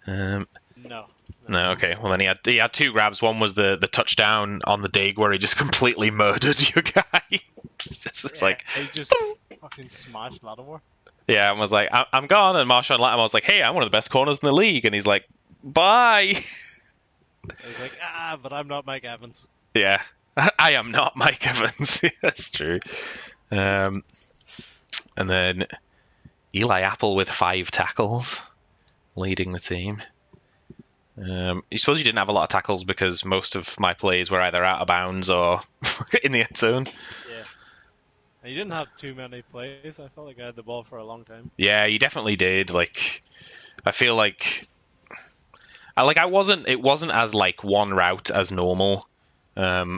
Speaker 5: No,
Speaker 4: No, okay. Well, then he had 2 grabs. One was the touchdown on the dig where he just completely murdered your guy. It's like
Speaker 5: he just fucking smashed Lattimore.
Speaker 4: Yeah, and was like, I'm gone. And Marshawn Lattimore was like, hey, I'm one of the best corners in the league. And he's like, bye.
Speaker 5: I was like, but I'm not Mike Evans.
Speaker 4: Yeah, I am not Mike Evans. That's true. And then Eli Apple with 5 tackles, leading the team. You suppose you didn't have a lot of tackles because most of my plays were either out of bounds or in the end zone.
Speaker 5: Yeah. And you didn't have too many plays. I felt like I had the ball for a long time.
Speaker 4: Yeah, you definitely did. Like, I feel like it wasn't as like one route as normal. I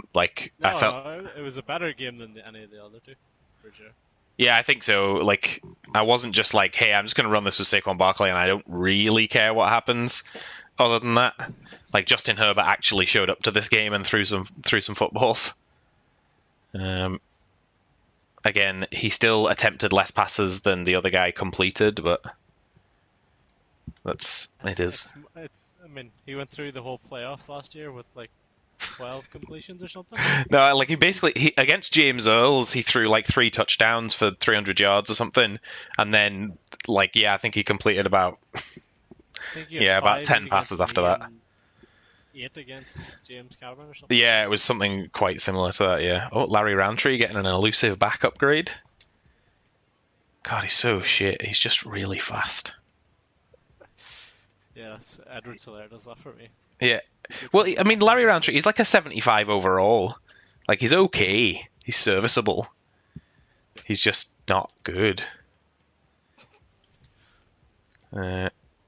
Speaker 4: felt
Speaker 5: it was a better game than any of the other two, for sure.
Speaker 4: Yeah, I think so. Like, I wasn't just like, hey, I'm just going to run this with Saquon Barkley and I don't really care what happens other than that. Like, Justin Herbert actually showed up to this game and threw some footballs. Again, he still attempted less passes than the other guy completed, but it is.
Speaker 5: I mean, he went through the whole playoffs last year with like 12 completions or something.
Speaker 4: No, like he against James Earls, he threw like 3 touchdowns for 300 yards or something, and then I think he completed about about 10 passes after that.
Speaker 5: 8 against James Cameron or something.
Speaker 4: Yeah, it was something quite similar to that. Yeah. Oh, Larry Roundtree getting an elusive back upgrade. God, he's so shit. He's just really fast.
Speaker 5: Yeah, Edward Solaire does that for me.
Speaker 4: Yeah. Well, I mean, Larry Roundtree, he's like a 75 overall. Like, he's okay. He's serviceable. He's just not good.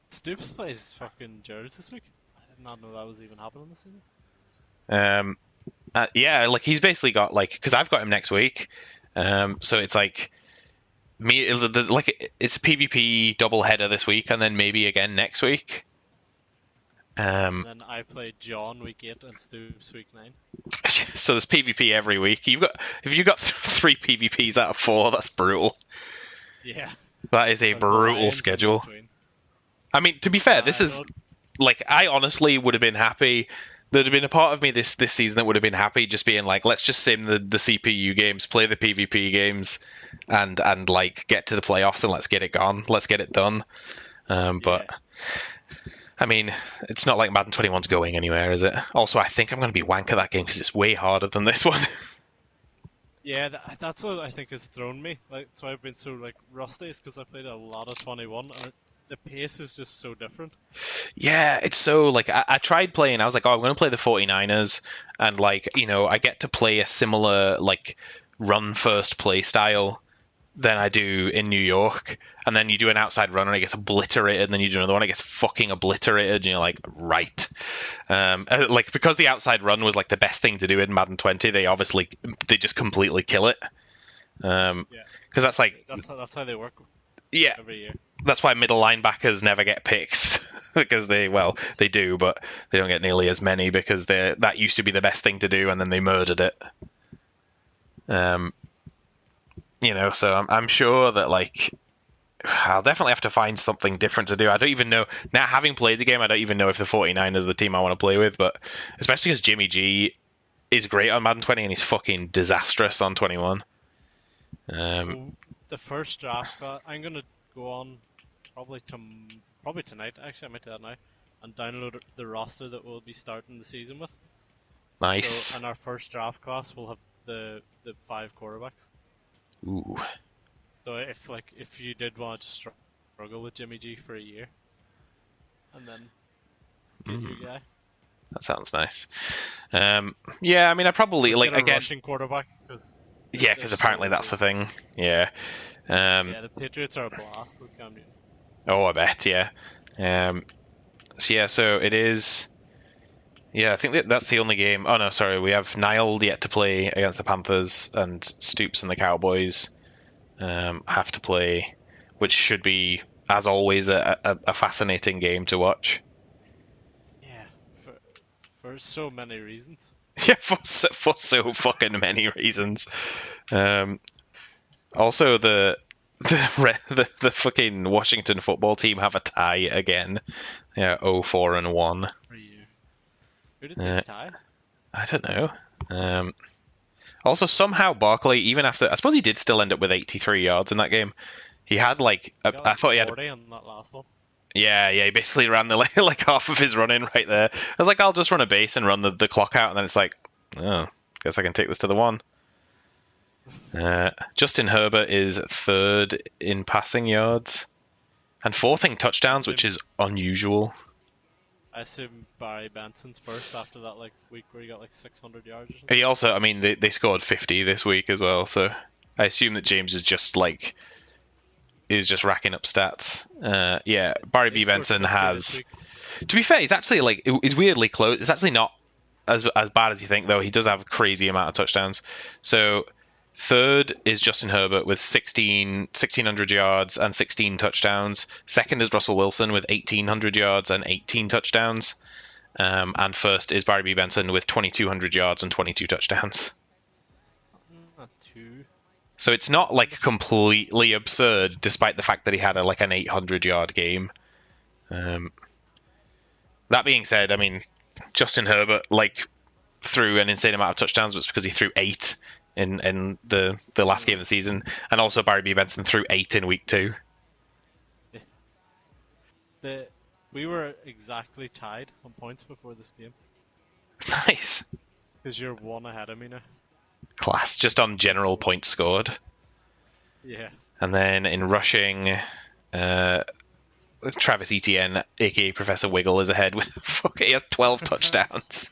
Speaker 5: Stoops plays fucking Jared this week. I did not know that was even happening this season.
Speaker 4: Yeah, like, he's basically got, like, because I've got him next week. So it's like, it's a PvP doubleheader this week, and then maybe again next week.
Speaker 5: And then I play John week 8 and Stoops week 9.
Speaker 4: So there's PvP every week. If you've got 3 PvPs out of 4, that's brutal.
Speaker 5: Yeah.
Speaker 4: That is a brutal schedule. I mean, to be fair, this is like, I honestly would have been happy. There'd have been a part of me this season that would have been happy just being like, let's just sim the CPU games, play the PvP games, and like get to the playoffs and let's get it gone. Let's get it done. But I mean, it's not like Madden 21's going anywhere, is it? Also, I think I'm going to be wank at that game because it's way harder than this one.
Speaker 5: Yeah, that's what I think has thrown me. Like, so I've been so like rusty, is because I played a lot of 21, and the pace is just so different.
Speaker 4: Yeah, it's so like I tried playing. I was like, oh, I'm going to play the 49ers, and like, you know, I get to play a similar like run first play style than I do in New York, and then you do an outside run and it gets obliterated, and then you do another one, it gets fucking obliterated, and you're like, right. Like, because the outside run was like the best thing to do in Madden 20, they just completely kill it. Because that's like
Speaker 5: that's how they work.
Speaker 4: Yeah,
Speaker 5: every year.
Speaker 4: That's why middle linebackers never get picks because they do, but they don't get nearly as many because that used to be the best thing to do, and then they murdered it. You know, so I'm sure that like I'll definitely have to find something different to do. I don't even know now, having played the game, I don't even know if the 49ers are the team I want to play with, but especially because Jimmy G is great on Madden 20 and he's fucking disastrous on 21.
Speaker 5: The first draft, I'm gonna go on probably tonight. Actually, I might do that now, and download the roster that we'll be starting the season with.
Speaker 4: Nice.
Speaker 5: So, in our first draft class, we'll have the 5 quarterbacks.
Speaker 4: Ooh.
Speaker 5: So if you did want to struggle with Jimmy G for a year, and then get your guy.
Speaker 4: That sounds nice. Yeah, I mean, I probably like
Speaker 5: again rushing quarterback because.
Speaker 4: Yeah, because apparently that's the thing. Yeah.
Speaker 5: Yeah, the Patriots are a blast with Cam Newton.
Speaker 4: Oh, I bet. Yeah. So it is. Yeah, I think that's the only game. Oh no, sorry, we have Niall yet to play against the Panthers, and Stoops and the Cowboys have to play, which should be, as always, a fascinating game to watch.
Speaker 5: Yeah, for so many reasons.
Speaker 4: Yeah, for so fucking many reasons. Also, the fucking Washington football team have a tie again. Yeah, 0-4-1.
Speaker 5: Who did they tie?
Speaker 4: I don't know. Also, somehow Barkley, even after, I suppose he did still end up with 83 yards in that game. He had I thought he had
Speaker 5: 40 on that last one.
Speaker 4: Yeah, he basically ran the like half of his run in right there. I was like, I'll just run a base and run the clock out, and then it's like, oh, guess I can take this to the one. Justin Herbert is third in passing yards and fourth in touchdowns, which is unusual.
Speaker 5: I assume Barry Benson's first after that week where he got 600 yards or something.
Speaker 4: He also, I mean, they scored 50 this week as well, so I assume that James is just racking up stats. Yeah, Barry B. Benson has. To be fair, he's actually he's weirdly close. It's actually not as bad as you think, though. He does have a crazy amount of touchdowns. So third is Justin Herbert with 1,600 yards and 16 touchdowns. Second is Russell Wilson with 1,800 yards and 18 touchdowns. And first is Barry B. Benson with 2,200 yards and 22 touchdowns.
Speaker 5: Not too.
Speaker 4: So it's not completely absurd, despite the fact that he had an 800-yard game. That being said, I mean, Justin Herbert threw an insane amount of touchdowns, but it's because he threw 8 in the last game of the season, and also Barry B. Benson threw 8 in week 2.
Speaker 5: We were exactly tied on points before this game.
Speaker 4: Nice.
Speaker 5: Because you're 1 ahead of me now.
Speaker 4: Class, just on general points scored.
Speaker 5: Yeah.
Speaker 4: And then in rushing, Travis Etienne, aka Professor Wiggle, is ahead with he has 12 touchdowns.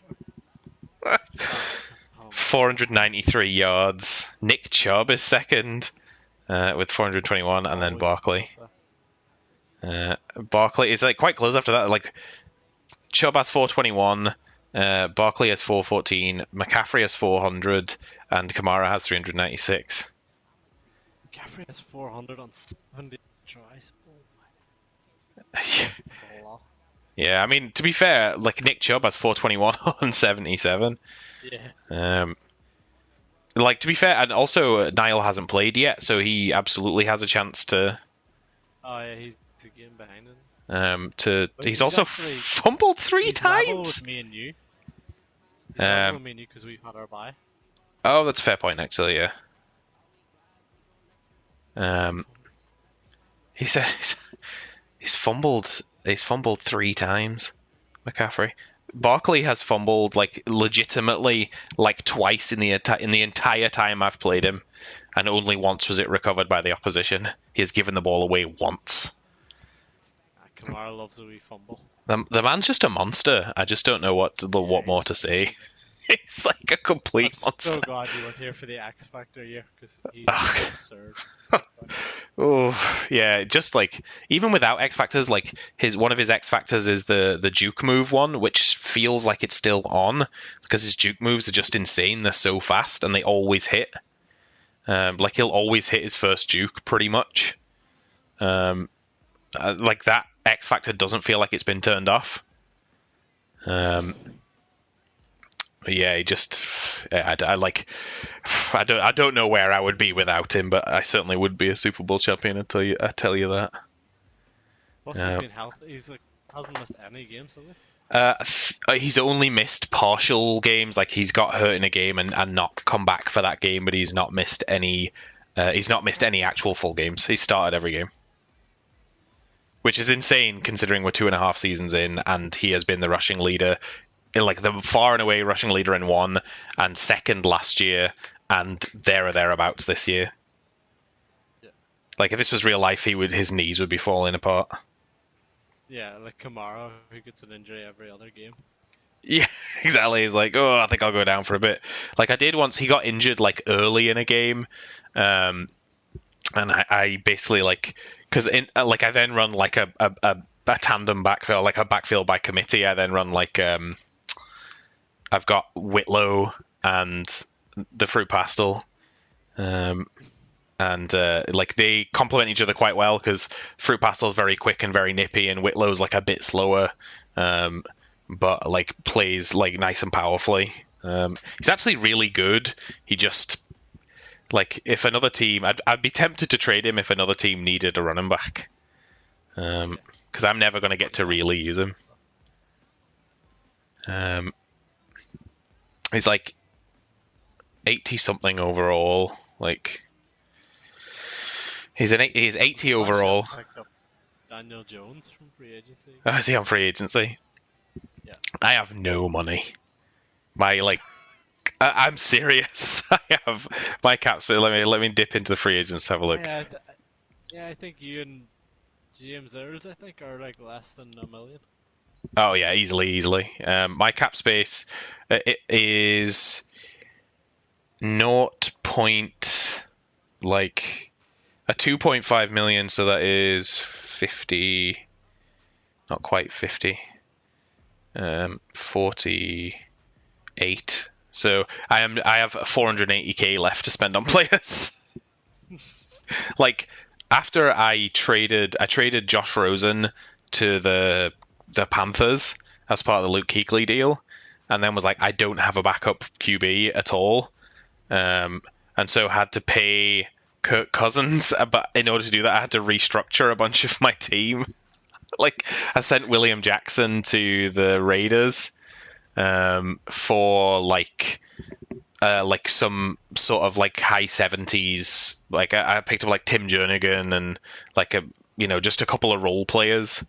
Speaker 4: 493 yards. Nick Chubb is second with 421, and then Barkley. Barkley is quite close after that. Chubb has 421, Barkley has 414, McCaffrey has 400, and Kamara has 396.
Speaker 5: McCaffrey has 400 on 70 tries. Oh my. That's a lot.
Speaker 4: Yeah, I mean, to be fair, Nick Chubb has 421 on 77.
Speaker 5: Yeah.
Speaker 4: To be fair, and also Niall hasn't played yet, so he absolutely has a chance to.
Speaker 5: Oh yeah, he's a game behind him.
Speaker 4: He's also fumbled 3 times.
Speaker 5: Level with me and you. He's level with me and you because we've had our bye.
Speaker 4: Oh, that's a fair point, actually. Yeah. He said he's fumbled. He's fumbled 3 times. McCaffrey. Barkley has fumbled legitimately twice in the entire time I've played him, and only once was it recovered by the opposition. He has given the ball away once.
Speaker 5: Kamara loves a wee fumble.
Speaker 4: The man's just a monster. I just don't know what more to say. He's a complete monster.
Speaker 5: I'm so glad you weren't here for the X Factor year, because he's absurd.
Speaker 4: Oh yeah, just even without X Factors, one of his X Factors is the juke move one, which feels like it's still on because his juke moves are just insane. They're so fast and they always hit. He'll always hit his first juke pretty much. That X Factor doesn't feel like it's been turned off. Yeah, I don't know where I would be without him, but I certainly would be a Super Bowl champion. I tell you that.
Speaker 5: Plus, he's been healthy. He's hasn't missed any games, has he?
Speaker 4: He's only missed partial games. He's got hurt in a game and not come back for that game, but he's not missed any. He's not missed any actual full games. He's started every game, which is insane considering we're 2.5 seasons in, and he has been the rushing leader. The far and away rushing leader in 1 and second last year, and there or thereabouts this year.
Speaker 5: Yeah.
Speaker 4: If this was real life, his knees would be falling apart.
Speaker 5: Yeah, like Kamara, who gets an injury every other game.
Speaker 4: Yeah, exactly. He's I think I'll go down for a bit. I did once. He got injured early in a game, and I basically because I then run a tandem backfield, a backfield by committee. I then run I've got Whitlow and the Fruit Pastel, and they complement each other quite well because Fruit Pastel's very quick and very nippy, and Whitlow's a bit slower, but plays nice and powerfully. He's actually really good. He just if another team, I'd be tempted to trade him if another team needed a running back, because I'm never going to get to really use him. He's like 80 something overall. Like he's 80 overall.
Speaker 5: Picked up Daniel Jones from free agency.
Speaker 4: Oh, is he on free agency?
Speaker 5: Yeah.
Speaker 4: I have no money. I'm serious. I have my cap space. Let me dip into the free agents. Have a look.
Speaker 5: Yeah, I think you and James Earls, I think, are like less than $1 million.
Speaker 4: Oh yeah, easily. My cap space it is 0. Like a 2.5 million. So that is 50. Not quite 50. 48. So I have 480k left to spend on players. Like after I traded Josh Rosen to the Panthers as part of the Luke Kuechly deal, and then was like, I don't have a backup QB at all, and so had to pay Kirk Cousins. But in order to do that, I had to restructure a bunch of my team. Like I sent William Jackson to the Raiders for like some sort of like high 70s. Like I picked up like Tim Jernigan and like just a couple of role players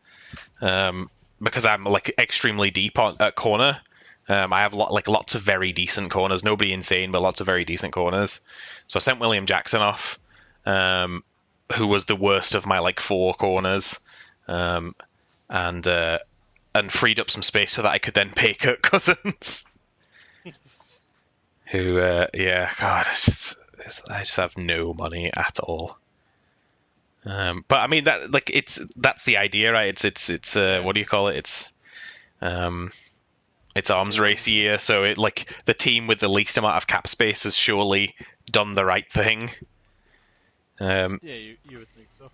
Speaker 4: because I'm like extremely deep at corner. I have lots of very decent corners. Nobody insane, but lots of very decent corners. So I sent William Jackson off, who was the worst of my like 4 corners, and freed up some space so that I could then pay Kirk Cousins. Who, God, I just have no money at all. But I mean that's the idea, right? It's what do you call it? It's arms race year, so it like the team with the least amount of cap space has surely done the right thing.
Speaker 5: Yeah, you would think so.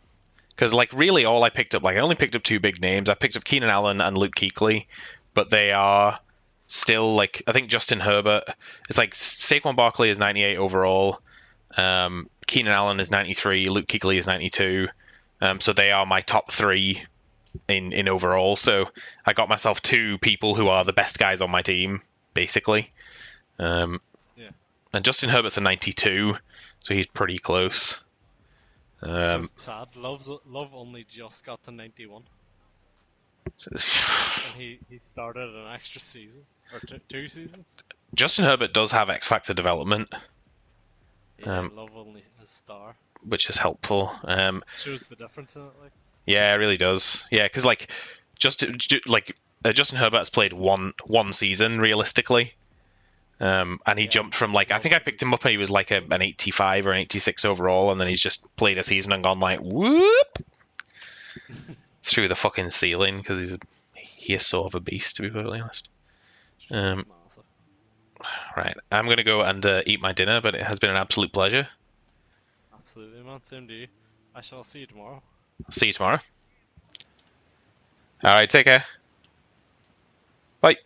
Speaker 4: Because like really, all I picked up, like I only picked up 2 big names. I picked up Keenan Allen and Luke Kuechly, but they are still like I think Justin Herbert. It's like Saquon Barkley is 98 overall. Keenan Allen is 93. Luke Kuechly is 92. So they are my top 3 in overall. So I got myself 2 people who are the best guys on my team, basically.
Speaker 5: Yeah.
Speaker 4: And Justin Herbert's a 92, so he's pretty close.
Speaker 5: So sad. Love only just got to 91. And he started an extra season or 2 seasons.
Speaker 4: Justin Herbert does have X Factor development.
Speaker 5: Yeah, Love only has star,
Speaker 4: which is helpful.
Speaker 5: Shows the difference in it, like.
Speaker 4: Yeah, it really does. Yeah, because like Justin Herbert has played one season realistically, and he jumped from like I think I picked him up and he was like an 85 or an 86 overall, and then he's just played a season and gone like whoop through the fucking ceiling because he is sort of a beast, to be perfectly honest. Right, I'm gonna go and eat my dinner, but it has been an absolute pleasure.
Speaker 5: Absolutely, man. Same to you. I shall see you tomorrow.
Speaker 4: See you tomorrow. All right, take care. Bye.